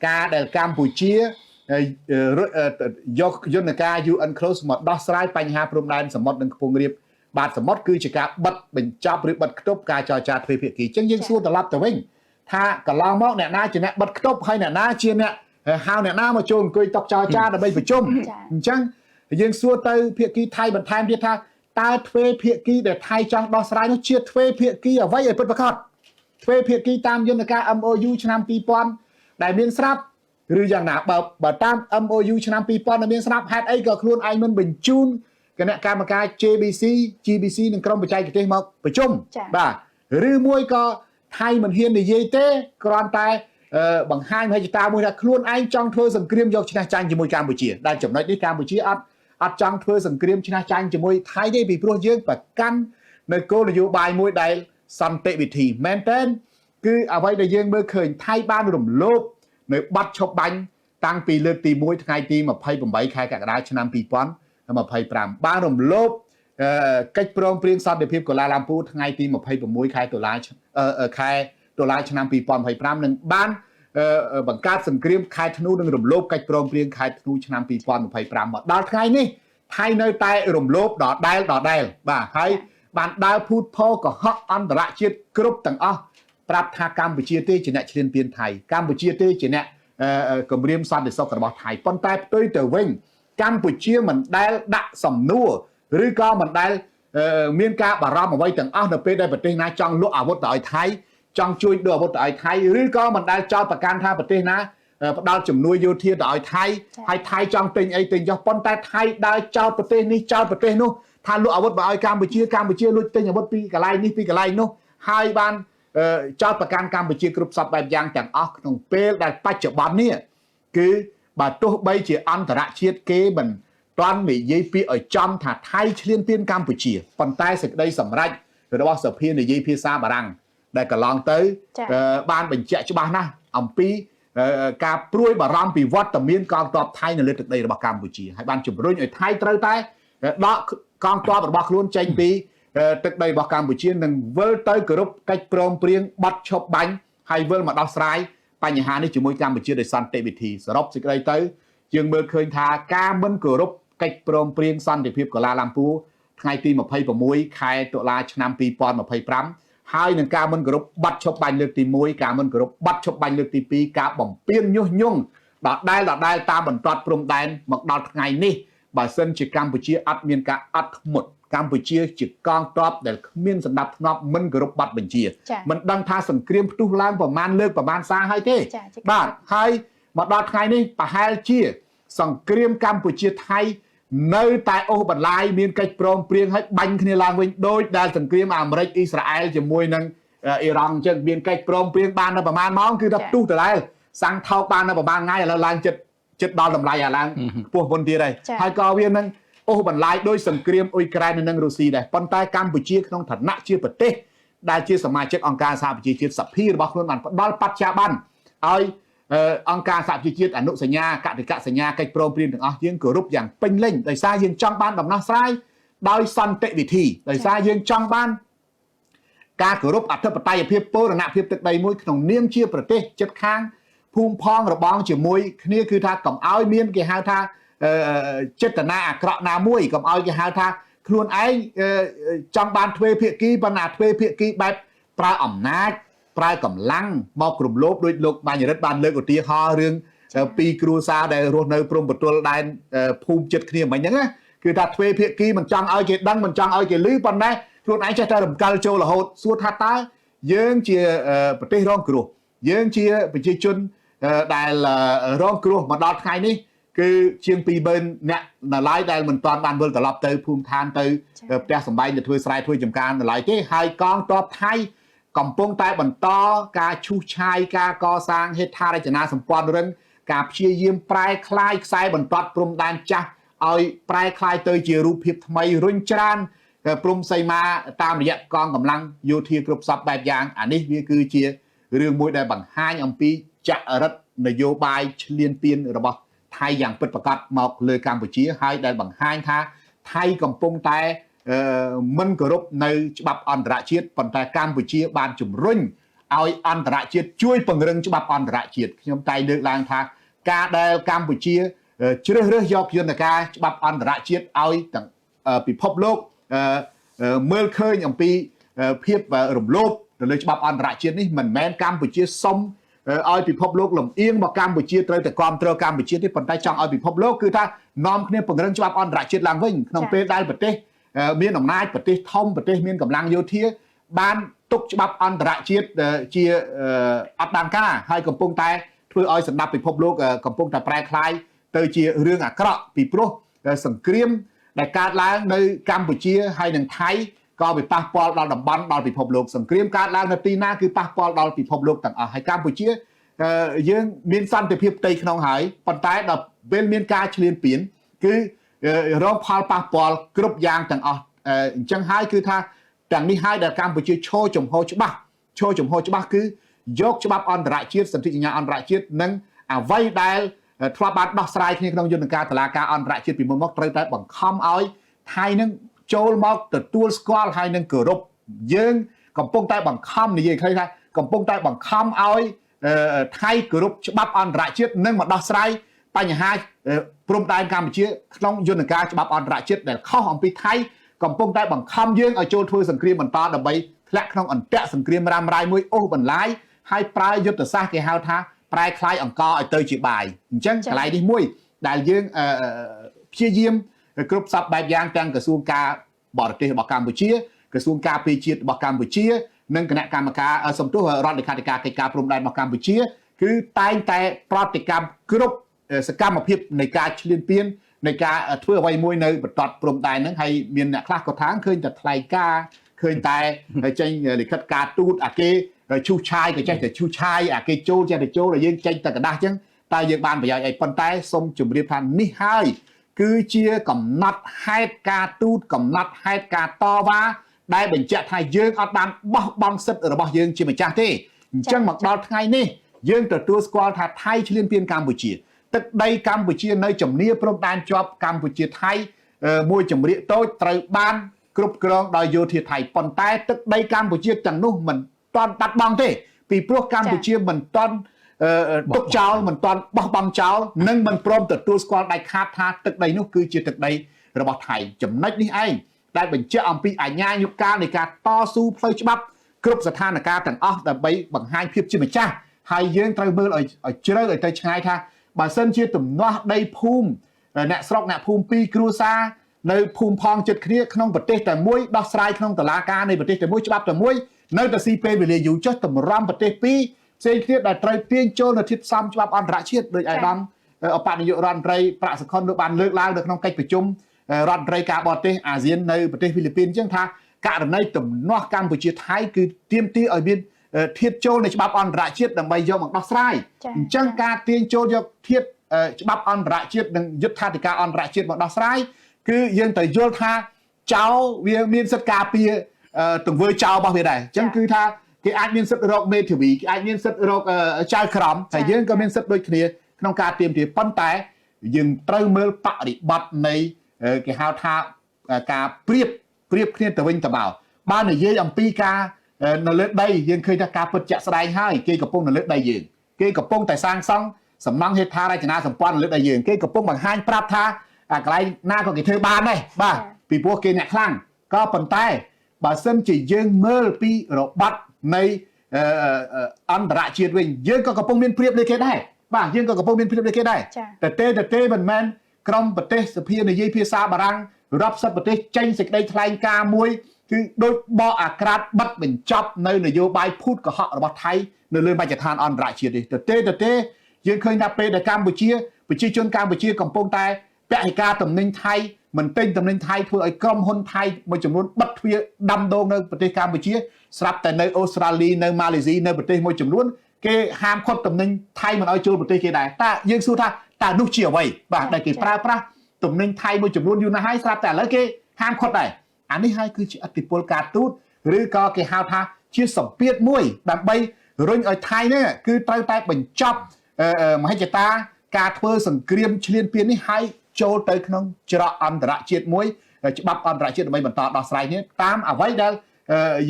ការដែលកម្ពុជាយកយន្តការ UNCLOS មកដោះស្រាយបញ្ហាព្រំដែនសមុទ្រនិងខ្ពង់រាបបាតសមុទ្រគឺជាការបិទបញ្ចប់ឬបិទគប់ការចរចាទ្វេភាគីអញ្ចឹងយើងសួរត្រឡប់ទៅវិញថាកន្លងមកអ្នកណាជាអ្នកបិទគប់ហើយអ្នកណាជាអ្នកហៅអ្នកណាមកចូលអង្គុយតុចរចាដើម្បីប្រជុំអញ្ចឹងយើងសួរទៅភាគីថៃបន្ថែមទៀតថាតើទ្វេភាគីដែលថៃចង់ដោះស្រាយនោះជាទ្វេភាគីអ្វីឲ្យពិតប្រាកដទ្វេភាគីតាមយន្តការ MOU ឆ្នាំ2000ដែលមានស្រាប់ឬយ៉ាងណាបើតាម MOU ឆ្នាំ2000ដែលមានស្រាប់ហេតុអីក៏ខ្លួនឯងមិនបញ្ជូនគណៈកម្មការ JBC, GBC និងក្រុមបច្ចេកទេសមកប្រជុំបាទឬមួយក៏ថៃមិនហ៊ាននិយាយទេគ្រាន់តែបង្ហាញមហិច្ឆតាមួយថាខ្លួនឯងចង់ធ្វើសង្គ្រាមយកឈ្នះចាញ់ជាមួយកម្ពុជាដែលចំណុចនេះកម្ពុជាអត់ចង់ធ្វើសង្គ្រាមឈ្នះចាញ់ជាមួយថៃទេពីព្រោះយើងប្រកាន់នៅគោលនយោបាយមួយដែលសន្តិវិធីមែនតើគឺអ្វីដែលយើងមើលឃើញថៃបានរំលោភនៅបាត់ឈប់បាញ់តាំងពីលើកទី1ថ្ងៃទី28ខែកក្កដាឆ្នាំ2025បានរំលោភកិច្ចព្រមព្រៀងសន្តិភាពកូឡាឡាំពូថ្ងៃទី26ខែតុលាឆ្នាំ2025និងបានបង្កើតសង្គ្រាមខែធ្នូនិងរំលោភកិច្ចព្រមព្រៀងខែធ្នូឆ្នាំ2025មកដល់ថ្ងៃនេះថៃនៅតែរំលោភដដែលបាទហើយបានដើរភូតផរកុហកអន្តរជាតិគ្រប់ទាំងអស់ប្រាប់ថាកម្ពុជាទេជាអ្នកឈ្លានពានថៃកម្ពុជាទេជាអ្នកគម្រាមសន្តិសុខរបស់ថៃប៉ុន្តែផ្ទុយទៅវិញកម្ពុជាមិនដែលដាក់សំណួរឬក៏មិនដែលមានការបារម្ភអ្វីទាំងអស់នៅពេលដែលប្រទេសណាចង់លក់អាវុធទៅឲ្យថៃចង់ជួយដូរអាវុធទៅឲ្យថៃឬក៏មិនដែលចោទប្រកាន់ថាប្រទេសណាផ្ដល់ជំនួយយោធាទៅឲ្យថៃហើយថៃចង់ទិញអីទិញចុះប៉ុន្តែថៃដើរចោទប្រទេសនេះចោទប្រទេសនោះថាលក់អាវុធមកឲ្យកម្ពុជាលួចទិញអាវុធពីកន្លែងនេះពីកន្លែងនោះហើយបានចោទប្រកាន់កម្ពុជាគ្រប់សពបែបយ៉ាងទាំងអស់ក្នុងពេលដែលបច្ចុប្បន្ននេះគឺបើទោះបីជាអន្តរជាតិគេមិនទាន់និយាយពាក្យឲ្យចំថាថៃឈ្លានពានកម្ពុជាប៉ុន្តែសេចក្តីសម្រេចរបស់សភានិយាយភាសាបារាំងដែលកន្លងទៅបានបញ្ជាក់ច្បាស់ណាស់អំពីការព្រួយបារម្ភពីវត្តមានកងទ័ពថៃនៅលើទឹកដីរបស់កម្ពុជាហើយបានជំរុញឲ្យថៃត្រូវតែ ដកកងទ័ពរបស់ខ្លួនចេញពីទឹកដីរបស់កម្ពុជានឹងវិលទៅគោរពកិច្ចព្រមព្រៀងបត់ឈប់បាញ់ហើយវិលមកដោះស្រាយបញ្ហានេះជាមួយកម្ពុជាដោយសន្តិវិធីសរុបសេចក្តីទៅយើងមើលឃើញថាការមិនគោរពកិច្ចព្រមព្រៀងសន្តិភាពកូឡាឡាំពូថ្ងៃទី26ខែតុលាឆ្នាំ2025ហើយនឹងការមិនគោរពប័ណ្ណឈប់បាញ់លើកទី1ការមិនគោរពប័ណ្ណឈប់បាញ់លើកទី2ការបំពានញុះញង់ដដែលតាមបន្ទាត់ព្រំដែនមកដល់ថ្ងៃនេះបើសិនជាកម្ពុជាអត់មានការអត់ធ្មត់កម្ពុជាជាកងទ័ពដែលគ្មានសណ្ដាប់ធ្នាប់មិនគោរពប័ណ្ណបញ្ជាមិនដឹងថាសង្គ្រាមផ្ទុះឡើងប្រមាណលើកប្រមាណសារហើយទេបាទហើយមកដល់ថ្ងៃនេះប្រហែលជាសង្គ្រាមកម្ពុជាថៃនៅតែអូសបន្លាយមានកិច្ចព្រមព្រៀងឲ្យបាញ់គ្នាឡើងវិញដោយដែលសង្គ្រាមអាមេរិកអ៊ីស្រាអែលជាមួយនឹងអ៊ីរ៉ង់អញ្ចឹងមានកិច្ចព្រមព្រៀងបាននៅប្រហែលម៉ោងគឺថាផ្ទុះដដែលសាំងថោកបាននៅប្រហែលថ្ងៃឥឡូវឡើងចិត្តដល់តម្លៃអាឡើងខ្ពស់មុនទៀតហើយក៏វានឹងអូសបន្លាយដោយសង្គ្រាមអ៊ុយក្រែននិងរុស្ស៊ីដែរប៉ុន្តែកម្ពុជាក្នុងឋានៈជាប្រទេសដែលជាសមាជិកអង្គការសហប្រជាជាតិសភារបស់ខ្លួនបានផ្ដល់បច្ចៈប័ណ្ណឲ្យអង្គការសហប្រជាជាតិអនុសញ្ញាកតិកសញ្ញាកិច្ចព្រមព្រៀងទាំងអស់យើងគោរពយ៉ាងពេញលេញដោយសារយើងចង់បានដំណោះស្រាយដោយសន្តិវិធីដោយសារយើងចង់បានការគោរពអធិបតេយ្យភាពបូរណភាពទឹកដីមួយក្នុងនាមជាប្រទេសជិតខាងភូមិផងរបងជាមួយគ្នាគឺថាកុំឲ្យមានគេហៅថាចេតនាអាក្រក់ណាមួយកុំឲ្យគេហៅថាខ្លួនឯងចង់បានទ្វេភាគីប៉ុន្តែទ្វេភាគីបែបប្រើអំណាចប្រើកម្លាំងមកក្រុមលោបដោយលោកបាញ់រិទ្ធបានលើកឧទាហរណ៍រឿងពីរគ្រួសារដែលរស់នៅព្រំប្រទល់ដែនភូមិចិត្តគ្នាមិញហ្នឹងណាគឺថាទ្វេភាគីមិនចង់ឲ្យគេដឹងមិនចង់ឲ្យគេឮប៉ុន្តែខ្លួនឯងចេះតែរំកិលចូលរហូតសួរថាតើយើងជាប្រទេសរងគ្រោះយើងជាប្រជាជនដែលរងគ្រោះមកដល់ថ្ងៃនេះគឺជាង20000អ្នកនៅឡើយដែលមិនទាន់បានវិលត្រឡប់ទៅភូមិឋានទៅផ្ទះសម្បែងទៅធ្វើស្រែធ្វើចម្ការនៅឡើយទេហើយកងទ័ពថៃកំពុងតែបន្តការឈូសឆាយការកសាងហេដ្ឋារចនាសម្ព័ន្ធរឹងការព្យាយាមប្រែក្លាយខ្សែបន្ទាត់ព្រំដែនចាស់ឲ្យប្រែក្លាយទៅជារូបភាពថ្មីរុញច្រានព្រំសីមាតាមរយៈកងកម្លាំងយោធាគ្រប់សពបែបយ៉ាងអានេះវាគឺជារឿងមួយដែលបង្ហាញអំពីចរិតនយោបាយឈ្លានពានរបស់ថៃយ៉ាងពិតប្រាកដមកលើកម្ពុជាហើយដែលបង្ហាញថាថៃកំពុងតែមិនគោរពនៅច្បាប់អន្តរជាតិប៉ុន្តែកម្ពុជាបានជំរុញឲ្យអន្តរជាតិជួយពង្រឹងច្បាប់អន្តរជាតិខ្ញុំតែលើកឡើងថាការដែលកម្ពុជាជ្រើសរើសយកយន្តការច្បាប់អន្តរជាតិឲ្យទាំងពិភពលោកមើលឃើញអំពីភាពរំលោភទៅលើច្បាប់អន្តរជាតិនេះមិនមែនកម្ពុជាសុំឲ្យពិភពលោកលំអៀងមកកម្ពុជាត្រូវតែគ្រប់គ្រងកម្ពុជាទេប៉ុន្តែចង់ឲ្យពិភពលោកគឺថានាំគ្នាពង្រឹងច្បាប់អន្តរជាតិឡើងវិញក្នុងពេលដែលប្រទេសមានអំណាចប្រទេសធំប្រទេសមានកម្លាំងយោធាបានទុកច្បាប់អន្តរជាតិជាអត្តង្ការហើយកំពុងតែធ្វើឲ្យសម្ដាប់ពិភពលោកកំពុងតែប្រែក្លាយទៅជារឿងអាក្រក់ពីព្រោះសង្គ្រាមដែលកើតឡើងនៅកម្ពុជាហើយនិងថៃក៏វាប៉ះពាល់ដល់តំបន់ដល់ពិភពលោកសង្គ្រាមកើតឡើងនៅទីណាគឺប៉ះពាល់ដល់ពិភពលោកទាំងអស់ហើយកម្ពុជាយើងមានសន្តិភាពផ្ទៃក្នុងហើយប៉ុន្តែដល់ពេលមានការឈ្លានពានគឺរងផលប៉ះពាល់គ្រប់យ៉ាងទាំងអស់អញ្ចឹងហើយគឺថាទាំងនេះហើយដែលកម្ពុជាឈរចំហច្បាស់គឺយកច្បាប់អន្តរជាតិសន្ធិសញ្ញាអន្តរជាតិនិងអ្វីដែលធ្លាប់បានដោះស្រាយគ្នាក្នុងយន្តការតុលាការអន្តរជាតិពីមុនមកត្រូវតែបង្ខំឲ្យថៃនឹងចូលមកទទួលស្គាល់ហើយនឹងគោរពយើងកំពុងតែបង្ខំនិយាយឃើញថាកំពុងតែបង្ខំឲ្យថៃគោរពច្បាប់អន្តរជាតិនិងមកដោះស្រាយបញ្ហាព្រំដែនកម្ពុជាក្នុងយន្តការច្បាប់អន្តរជាតិដែលខុសអំពីថៃកំពុងតែបង្ខំយើងឲ្យចូលធ្វើសង្គ្រាមបន្តដើម្បីធ្លាក់ក្នុងអន្ទាក់សង្គ្រាមរ៉ាំរ៉ាយមួយអូសបន្លាយហើយប្រើយុទ្ធសាស្ត្រគេហៅថាប្រែក្លាយអង្គឲ្យទៅជាបាយអញ្ចឹងកន្លែងនេះមួយដែលយើងព្យាយាមគ្រប់សពបែបយ៉ាងទាំងក្រសួងការបរទេសរបស់កម្ពុជាក្រសួងការពារជាតិរបស់កម្ពុជានិងគណៈកម្មការសំទោសរដ្ឋលេខាធិការកិច្ចការព្រំដែនរបស់កម្ពុជាគឺតែងតែប្រតិកម្មគ្រប់សកម្មភាពនៃការឈ្លានពាននៃការធ្វើអ្វីមួយនៅបន្ទាត់ព្រំដែនហ្នឹងហើយមានអ្នកខ្លះក៏ថាឃើញតែថ្លែងការឃើញតែចេញលិខិតការទូតអាគេឈូសឆាយក៏ចេះតែឈូសឆាយអាគេចូលចេះតែចូលហើយយើងចេញតែกระดาษអញ្ចឹងតែយើងបានប្រយោជន៍អីប៉ុន្តែសូមជម្រាបថានេះហើយគឺជាកំណត់ហេតុការទូតកំណត់ហេតុការតវ៉ាដែលបញ្ជាក់ថាយើងអត់បានបោះបង់សិទ្ធិរបស់យើងជាម្ចាស់ទេអញ្ចឹងមកដល់ថ្ងៃនេះយើងទទួលស្គាល់ថាថៃឈ្លានពានកម្ពុជាទឹកដីកម្ពុជានៅជំនាព្រំដែនជាប់កម្ពុជាថៃ មួយចម្រៀកតូចត្រូវបានគ្រប់គ្រងដោយយោធាថៃប៉ុន្តែទឹកដីកម្ពុជាទាំងនោះមិនទាន់បាត់បង់ទេពីព្រោះកម្ពុជាមិនទាន់ទុកចោលមិនទាន់បោះបង់ចោលនិងមិនព្រមទទួលស្គាល់ដាច់ខាតថាទឹកដីនោះគឺជាទឹកដីរបស់ថៃចំណុចនេះឯងដែលបញ្ជាក់អំពីអាជ្ញាយុគកាលនៃការតស៊ូផ្លូវច្បាប់គ្រប់ស្ថានភាពទាំងអស់ដើម្បីបង្ហាញភាពជាម្ចាស់ហើយយើងត្រូវមើលឲ្យជ្រៅឲ្យទៅឆ្ងាយថាបើសិនជាទំនាស់ដីភូមិអ្នកស្រុកអ្នកភូមិពីរគ្រួសារនៅភូមិផងចិត្តគ្នាក្នុងប្រទេសតែមួយដោះស្រាយក្នុងតុលាការនៃប្រទេសតែមួយច្បាប់តែមួយនៅតែស៊ីពេលវេលាយូរចុះតម្រាំប្រទេសពីរផ្សេងគ្នាដែលត្រូវទាញចូលនៅធាតុផ្សំច្បាប់អន្តរជាតិដោយអាយដាមអបនាយករដ្ឋមន្ត្រីប្រាក់សុខុនបានលើកឡើងនៅក្នុងកិច្ចប្រជុំរដ្ឋមន្ត្រីការបរទេសអាស៊ាននៅប្រទេសហ្វីលីពីនអញ្ចឹងថាករណីទំនាស់កម្ពុជាថៃគឺទាមទារឲ្យមានធាតុចូលនៃច្បាប់អន្តរជាតិដើម្បីយកមកដោះស្រាយអញ្ចឹងការទាញចូលយកធាតុច្បាប់អន្តរជាតិនិងយុត្ថាធិការអន្តរជាតិមកដោះស្រាយគឺយើងត្រូវយល់ថាចៅវាមានសិទ្ធិការពារទង្វើចៅរបស់វាដែរអញ្ចឹងគឺថាគេអាចមានសិទ្ធិរកមេធាវីគេអាចមានសិទ្ធិរកចៅក្រមតែយើងក៏មានសិទ្ធិដូចគ្នាក្នុងការទាមទារប៉ុន្តែយើងត្រូវមើលបរិបត្តិនៃគេហៅថាការប្រៀបគ្នាទៅវិញទៅមកបើនិយាយអំពីការនៅលើដីយើងឃើញថាការពិតជាក់ស្ដែងហើយគេកំពុងនៅលើដីយើងគេកំពុងតែសាងសង់សំណង់ហេដ្ឋារចនាសម្ព័ន្ធនៅលើដីយើងគេកំពុងបង្ហាញប្រាប់ថាកន្លែងណាក៏គេធ្វើបានដែរបាទពីព្រោះគេអ្នកខ្លាំងក៏ប៉ុន្តែបើសិនជាយើងមើលពីរបត់នៃអន្តរជាតិវិញយើងក៏កំពុងមានប្រៀបដូចគេដែរបាទយើងក៏កំពុងមានប្រៀបដូចគេដែរតែមិនមែនក្រមប្រទេសសភានិយាយភាសាបារាំងរាប់សិបប្រទេសចេញសេចក្តីថ្លែងការណ៍មួយគឺដូចបកអាក្រាតបិទបញ្ចប់នៅនយោបាយភូតកុហករបស់ថៃនៅលើមជ្ឈដ្ឋានអន្តរជាតិនេះតែយើងឃើញថាពេលដែលកម្ពុជាប្រជាជនកម្ពុជាកំពុងតែពហិការតំណែងថៃមិនទិញតំណែងថៃធ្វើឲ្យក្រុមហ៊ុនថៃមួយចំនួនបិទទ្វារដាំដងនៅប្រទេសកម្ពុជាស្រាប់តែនៅអូស្ត្រាលីនៅម៉ាឡេស៊ីនៅប្រទេសមួយចំនួនគេហាមឃាត់តំណែងថៃមិនឲ្យចូលប្រទេសគេដែរតែយើងសួរថាតើនោះជាអ្វីបាទដែលគេប្រើប្រាស់តំណែងថៃមួយចំនួនយូរណាស់ហើយស្រាប់តែឥឡូវគេហាមឃាត់ដែរអានេះហើយគឺជាឥទ្ធិពលការទូតឬក៏គេហៅថាជាសម្ពាធមួយដើម្បីរុញឲ្យថៃនេះគឺត្រូវតែបញ្ចប់មហិច្ឆតាការធ្វើសង្គ្រាមឈ្លានពាននេះឲ្យចូលទៅក្នុងច្រកអន្តរជាតិមួយច្បាប់អន្តរជាតិដើម្បីបន្តដោះស្រាយនេះតាមអ្វីដែល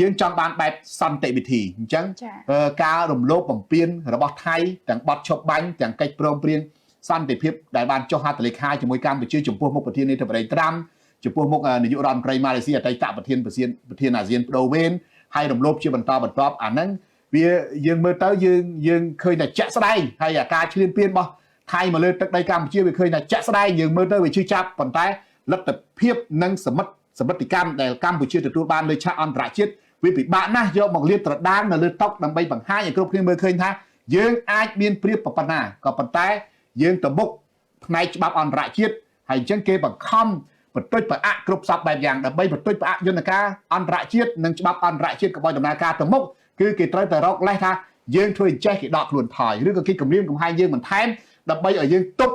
យើងចង់បានបែបសន្តិវិធីអញ្ចឹងការរំលោភបំពានរបស់ថៃទាំងបទឈប់បាញ់ទាំងកិច្ចព្រមព្រៀងសន្តិភាពដែលបានចុះហត្ថលេខាជាមួយកម្ពុជាចំពោះមុខប្រធានាធិបតីត្រាំចំពោះមុខនាយករដ្ឋមន្ត្រីម៉ាឡេស៊ីអតីតប្រធានអាស៊ានបដូវវេនហើយរំលោភជាបន្តបន្ទាប់អាហ្នឹងវាយើងមើលទៅយើងឃើញតែចាក់ស្ដែងហើយអាការឈ្លានពានរបស់ថៃមកលើទឹកដីកម្ពុជាវាឃើញតែចាក់ស្ដែងយើងមើលទៅវាឈឺចាប់ប៉ុន្តែលទ្ធភាពនិងសមិទ្ធកម្មដែលកម្ពុជាទទួលបានលើឆាកអន្តរជាតិវាពិបាកណាស់យកមកលាតត្រដាងនៅលើតុដើម្បីបង្ហាញឲ្យគ្រប់គ្នាមើលឃើញថាយើងអាចមានព្រៀបប៉ុណ្ណាក៏ប៉ុន្តែយើងទៅមុខផ្នែកច្បាប់អន្តរជាតិហើយអញ្ចឹងគេបង្ខំបន្ទុចប្រអាក់គ្រប់សពបែបយ៉ាងដើម្បីបន្ទុចប្រអាក់យន្តការអន្តរជាតិនិងច្បាប់អន្តរជាតិក៏ឲ្យដំណើរការទៅមុខគឺគេត្រូវតែរកលេសថាយើងធ្វើអញ្ចេះគេដកខ្លួនថយឬក៏គេគម្រាមកំហែងយើងបន្ថែមដើម្បីឲ្យយើងទប់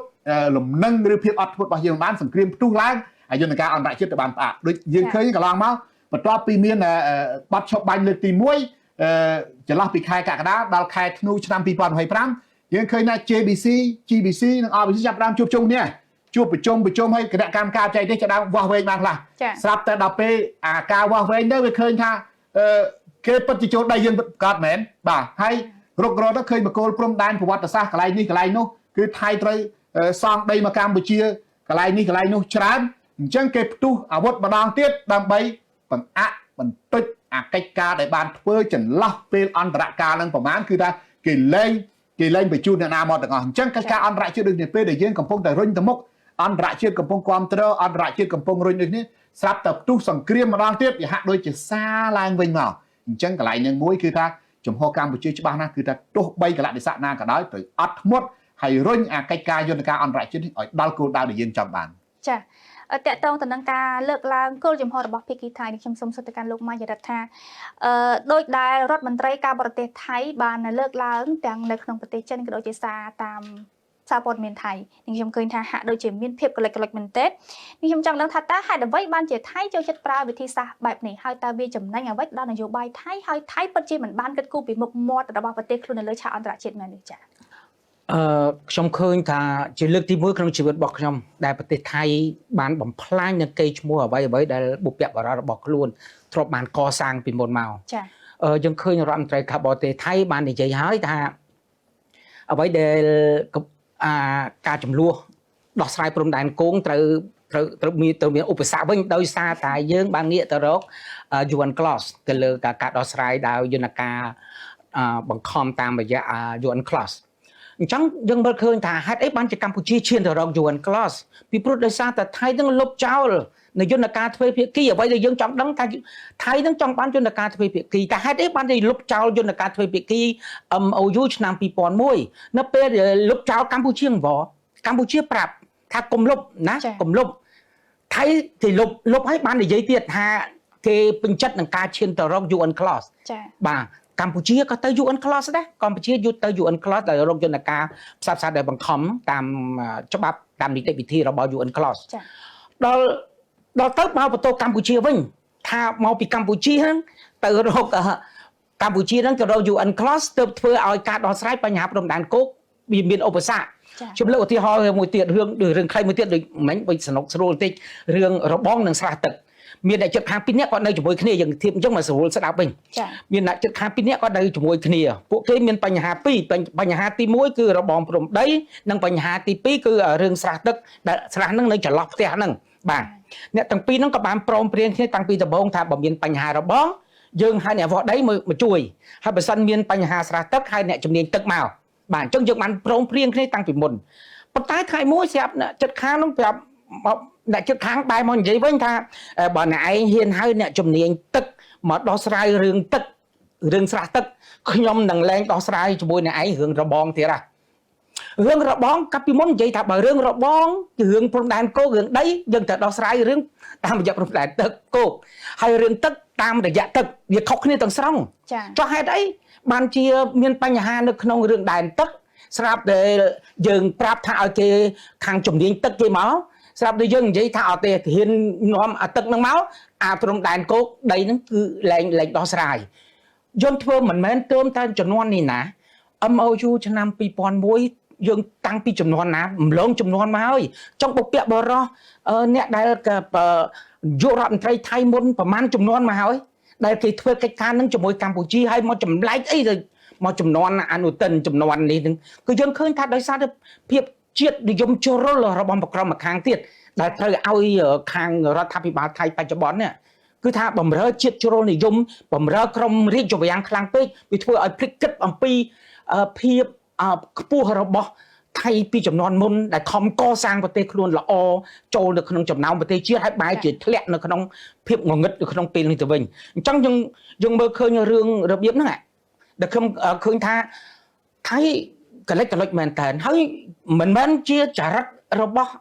លំនឹងឬភាពអត់ធ្មត់របស់យើងបានសង្គ្រាមផ្ទុះឡើងហើយយន្តការអន្តរជាតិទៅបានផ្អាកដូចយើងឃើញកន្លងមកបន្ទាប់ពីមានបទឈប់បាញ់លើកទី1ចន្លោះពីខែកក្កដាដល់ខែធ្នូឆ្នាំ2025យើងឃើញថា JBC GBC និង RBC ចាប់ផ្ដើមជួបជុំគ្នាជួបប្រជុំឲ្យគណៈកម្មការបច្ចេកទេសចាប់ដើមវាស់វែងបានខ្លះស្រាប់តែដល់ពេលអាការវាស់វែងទៅវាឃើញថាគេពិតជាចូលដៃយើងកាត់មែនបាទហើយរុករត់ទៅឃើញបកគោលព្រំដែនប្រវត្តិសាស្ត្រកន្លែងនេះកន្លែងនោះគឺថៃត្រូវសង់ដីមកកម្ពុជាកន្លែងនេះកន្លែងនោះច្រើនអញ្ចឹងគេផ្ទុះអាវុធម្ដងទៀតដើម្បីបង្អាក់បន្ទុចអាកិច្ចការដែលបានធ្វើចន្លោះពេលអន្តរកាលនឹងប្រមាណគឺថាគេលែងបញ្ជូនអ្នកណាមកទាំងអស់អញ្ចឹងកិច្ចការអន្តរជាតិដូចនេះពេលដែលយើងកំពុងតែរុញទៅមុខអន្តរជាតិកំពុងគ្រប់គ្រងអន្តរជាតិកំពុងរុញដូចនេះស្រាប់តែផ្ទុះសង្គ្រាមម្ដងទៀតវាហាក់ដូចជាសារឡើងវិញមកអញ្ចឹងកន្លែងនឹងមួយគឺថាចំហកម្ពុជាច្បាស់ណាស់គឺថាទោះបីកលៈទេសៈណាក៏ដោយត្រូវអត់ធ្មត់ហើយរុញអាកិច្ចការយន្តការអន្តរជាតិនេះឲ្យដល់គោលដៅដែលយើងចង់បានចាតកតងទៅនឹងការលើកឡើងគោលចំហរបស់ភាគីថៃនេះខ្ញុំសូមសួរទៅកាន់លោកម៉ាយរដ្ឋាដោយដែលរដ្ឋមន្ត្រីការបរទេសថៃបានលើកឡើងទាំងនៅក្នុងប្រទេសចិនក៏ដូចជាសារតាមសារព័ត៌មានថៃនេះខ្ញុំឃើញថាហាក់ដូចជាមានភាពកលិចមែនទេនេះខ្ញុំចង់ដឹងថាតើហេតុអ្វីបានជាថៃចូលចិត្តប្រើវិធីសាស្ត្របែបនេះហើយតើវាចំណេញអ្វីដល់នយោបាយថៃហើយថៃពិតជាមិនបានគិតគូរពីមុខមាត់របស់ប្រទេសខ្លួននៅលើឆាកអន្តរជាតិមែនទេចា៎ ខ្ញុំឃើញថាជាលើកទី1ក្នុងជីវិតរបស់ខ្ញុំដែលប្រទេសថៃបានបំផ្លាញនៅកេរ្តិ៍ឈ្មោះអ្វីដែលបុព្វបុរសរបស់ខ្លួនធ្លាប់បានកសាងពីមុនមកចា៎យើងឃើញរដ្ឋមន្ត្រីការបរទេសថៃបាននិយាយហើយថាអ្វីដែលការចំនួនដោះស្រាយព្រំដែនគោងត្រូវមានឧបសគ្គវិញដោយសារតែយើងបានងាកទៅរក UN Clause ទៅលើការដោះស្រាយដោយយន្តការបង្ខំតាមរយៈ UN Clause អញ្ចឹងយើងមើលឃើញថាហេតុអីបានជាកម្ពុជាឈានទៅរក UN Clause ពីព្រោះដោយសារតែថៃនឹងលុបចោលនៅយន្តការទ្វេភាគីអ្វីដែលយើងចង់ដឹងថាថៃនឹងចង់បានយន្តការទ្វេភាគីតែហេតុអីបានគេលុបចោលយន្តការទ្វេភាគី MOU ឆ្នាំ2001នៅពេលលុបចោលកម្ពុជាកម្ពុជាប្រាប់ថាកុំលុបណាកុំលុបថៃគេលុបឲ្យបាននិយាយទៀតថាគេពេញចិត្តនឹងការឈានទៅរក UN Clause ចា៎បាទកម្ពុជាក៏ទៅ UN Clause ដែរកម្ពុជាយុទ្ធទៅ UN Clause ដោយរកយន្តការផ្សព្វផ្សាយដែលបង្ខំតាមច្បាប់តាមនីតិវិធីរបស់ UN Clause ចា៎ដល់ទៅមកបន្ទោកម្ពុជាវិញថាមកពីកម្ពុជាហ្នឹងទៅរកកម្ពុជាហ្នឹងទៅរក UN Clause ទើបធ្វើឲ្យការដោះស្រាយបញ្ហាព្រំដែនគោកវាមានឧបសគ្គខ្ញុំលើកឧទាហរណ៍មួយទៀតរឿងខ្លីមួយទៀតដូចមិញវិញសនុកស្រួលបន្តិចរឿងរបងនិងស្រះទឹកមានអ្នកជិតខាង2នាក់គាត់នៅជាមួយគ្នាយើងធៀបអញ្ចឹងមកស្រួលស្ដាប់វិញមានអ្នកជិតខាង2នាក់គាត់នៅជាមួយគ្នាពួកគេមានបញ្ហា2បញ្ហាទី1គឺរបងព្រំដីនិងបញ្ហាទី2គឺរឿងស្រះទឹកដែលស្រះហ្នឹងនៅចន្លោះផ្ទះហ្នឹងបាទអ្នកទាំងពីរហ្នឹងក៏បានព្រមព្រៀងគ្នាតាំងពីដំបូងថាបើមានបញ្ហារបងយើងហៅអ្នកវត្តដីមកជួយហើយបើសិនមានបញ្ហាស្រះទឹកហើយអ្នកជំនាញទឹកមកបាទអញ្ចឹងយើងបានព្រមព្រៀងគ្នាតាំងពីមុនប៉ុន្តែថ្ងៃមួយស្រាប់អ្នកចិត្តខាងនោះប្រាប់អ្នកចិត្តខាងបែរមកនិយាយវិញថាបើអ្នកឯងហ៊ានហៅអ្នកជំនាញទឹកមកដោះស្រាយរឿងទឹករឿងស្រះទឹកខ្ញុំនឹងលែងដោះស្រាយជាមួយអ្នកឯងរឿងរបងទៀតរឿងរបងកាលពីមុននិយាយថាបើរឿងរបងគឺរឿងព្រំដែនគោករឿងដីយើងត្រូវដោះស្រាយរឿងតាមរយៈព្រំដែនទឹកគោកហើយរឿងទឹកតាមរយៈទឹកវាខុសគ្នាទាំងស្រុងចុះហេតុអីបានជាមានបញ្ហានៅក្នុងរឿងដែនទឹកស្រាប់តែយើងប្រាប់ថាឲ្យគេខាងជំនាញទឹកគេមកស្រាប់តែយើងនិយាយថាអត់ទេហ៊ាននាំអាទឹកនឹងមកអាព្រំដែនគោកដីហ្នឹងគឺលែងដោះស្រាយយើងធ្វើមិនមែនទើមតែចំនួននេះណា MOU ឆ្នាំ2001យើងតាំងពីចំនួនណាម្លងចំនួនមកហើយចង់បុព្វបុរសអ្នកដែលយុរដ្ឋមន្ត្រីថៃមុនប្រហែលចំនួនមកហើយដែលគេធ្វើកិច្ចការនឹងជាមួយកម្ពុជាហើយមកចម្លែកអីទៅមកចំនួនអនុទិនចំនួននេះនឹងគឺយើងឃើញថាដោយសារតែភាពជាតិនិយមជ្រុលរបស់ប្រក្រមម្ខាងទៀតដែលត្រូវឲ្យខាងរដ្ឋាភិបាលថៃបច្ចុប្បន្ននេះគឺថាបំរើជាតិជ្រុលនិយមបំរើក្រមរាជវាំងខ្លាំងពេកវាធ្វើឲ្យភ្លេចគិតអំពីភាពខ្ពស់របស់ថៃពីចំនួនមុនដែលខំកសាងប្រទេសខ្លួនល្អចូលនៅក្នុងចំណោមប្រទេសជាតិហើយបែរជាធ្លាក់នៅក្នុងភាពងងឹតនៅក្នុងពេលនេះទៅវិញអញ្ចឹងយើងមើលឃើញរឿងរបៀបហ្នឹងដែលខ្ញុំឃើញថាថៃកលិចមែនតើហើយមិនមែនជាចរិតរបស់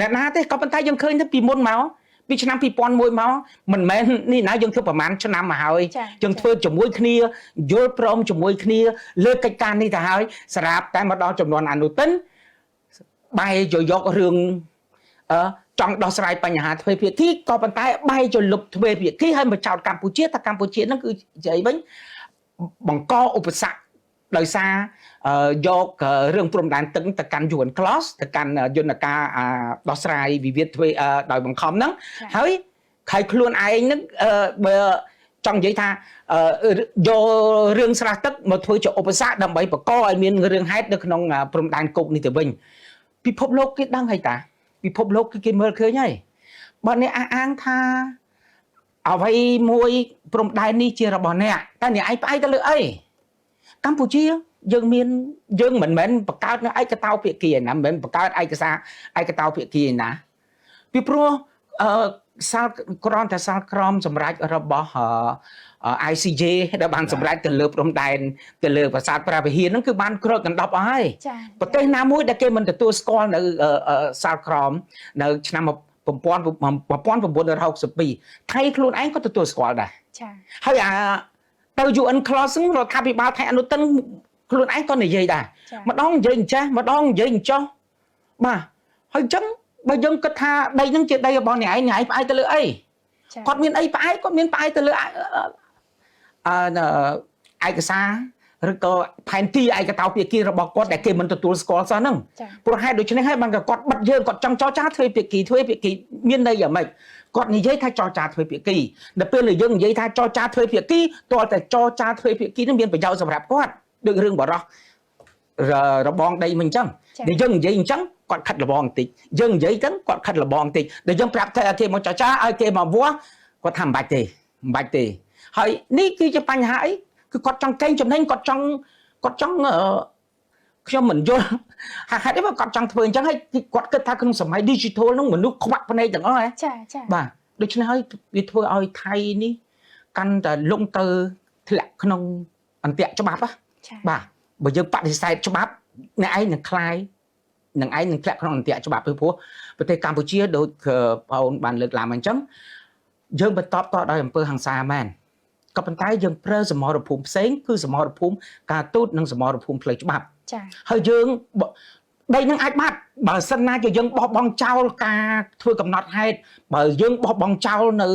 អ្នកណាទេក៏ប៉ុន្តែយើងឃើញទៅពីមុនមកពីឆ្នាំ2001មកមិនមែននេះណាយើងធ្វើប្រហែលឆ្នាំមកហើយយើងធ្វើជាមួយគ្នាយល់ព្រមជាមួយគ្នាលើកិច្ចការនេះទៅហើយស្រាប់តែមកដល់ចំនួនអនុទិនបែរយករឿងចង់ដោះស្រាយបញ្ហាទ្វេភាគីក៏ប៉ុន្តែបែរចូលលុបទ្វេភាគីហើយមកចោទកម្ពុជាថាកម្ពុជាហ្នឹងគឺនិយាយវិញបង្កឧបសគ្គដោយសារយករឿងព្រំដែនទឹកទៅកាន់ UN Clause ទៅកាន់យន្តការដោះស្រាយវិវាទធ្វើដោយបង្ខំហ្នឹងហើយខ្លួនឯងហ្នឹងបើចង់និយាយថាយករឿងស្រះទឹកមកធ្វើជាឧបសគ្គដើម្បីបង្កឲ្យមានរឿងហេតុនៅក្នុងព្រំដែនគោកនេះទៅវិញពិភពលោកគេដឹងហើយតាពិភពលោកគេមើលឃើញហើយបើអ្នកអះអាងថាអ្វីមួយព្រំដែននេះជារបស់អ្នកតែអ្នកឯងផ្អែកទៅលើអីកម្ពុជាយើងមិនមែនបង្កើតនៅឯកតោភាគីឯណាមិនមែនបង្កើតឯកសារឯកតោភាគីឯណាពីព្រោះសាលក្រមតែសាលក្រមសម្រាប់របស់ICJ ដែលបានសម្រេចទៅលើព្រំដែនទៅលើប្រាសាទព្រះវិហារហ្នឹងគឺបានគ្របដណ្ដប់អស់ហើយប្រទេសណាមួយដែលគេមិនទទួលស្គាល់នៅសាលក្រមនៅឆ្នាំ1962ថៃខ្លួនឯងក៏ទទួលស្គាល់ដែរចា៎ហើយទៅ UN Clause ហ្នឹងរដ្ឋាភិបាលថៃអនុទិនខ្លួនឯងក៏និយាយដែរម្ដងនិយាយអញ្ចេះម្ដងនិយាយអញ្ចោះបាទហើយអញ្ចឹងបើយើងគិតថាដីហ្នឹងជាដីរបស់អ្នកឯងផ្អែកទៅលើអីគាត់មានអីផ្អែកគាត់មានផ្អែកទៅលើឯកសារ ឬក៏ផែនទីឯកតោភាគីរបស់គាត់ដែលគេមិនទទួលស្គាល់សោះហ្នឹងព្រោះហេតុដូច្នេះហើយបានគាត់បិទយើងគាត់ចង់ចរចាទ្វេភាគីមានន័យយ៉ាងម៉េចគាត់និយាយថាចរចាទ្វេភាគីដល់ពេលយើងនិយាយថាចរចាទ្វេភាគីតើតែចរចាទ្វេភាគីនឹងមានប្រយោជន៍សម្រាប់គាត់ដូចរឿងបរោះរបងដីមិនអញ្ចឹងដែលយើងនិយាយអញ្ចឹងគាត់ខិតរបងបន្តិចយើងនិយាយហ្នឹងគាត់ខិតរបងបន្តិចដែលយើងប្រាប់ថាគេមកចរចាឲ្យគេមកវាស់គាត់ថាមិនបាច់ទេហើយនេះគឺជាបញ្ហាអីគឺគាត់ចង់កេងចំណេញគាត់ចង់ខ្ញុំមិនយល់ហេតុអីគាត់ចង់ធ្វើអញ្ចឹងហើយគាត់គិតថាក្នុងសម័យ digital ហ្នឹងមនុស្សខ្វាក់ភ្នែកទាំងអស់ហ៎ចាបាទដូច្នេះហើយវាធ្វើឲ្យថៃនេះកាន់តែលងទៅធ្លាក់ក្នុងអន្ទាក់ច្បាប់បាទបើយើងបដិសេធច្បាប់អ្នកឯងនឹងខ្លាយនឹងឯងនឹងធ្លាក់ក្នុងអន្ទាក់ច្បាប់ពីព្រោះប្រទេសកម្ពុជាដូចបងអូនបានលើកឡើងមកអញ្ចឹងយើងបន្តតដោយអំពើហិង្សាមែនក៏ប៉ុន្តែយើងប្រើសមរភូមិផ្សេងគឺសមរភូមិការទូតនិងសមរភូមិផ្លូវច្បាប់ចា៎ហើយយើងដីនឹងអាចបាត់បើសិនណាជាយើងបោះបង់ចោលការធ្វើកំណត់ហេតុបើយើងបោះបង់ចោលនៅ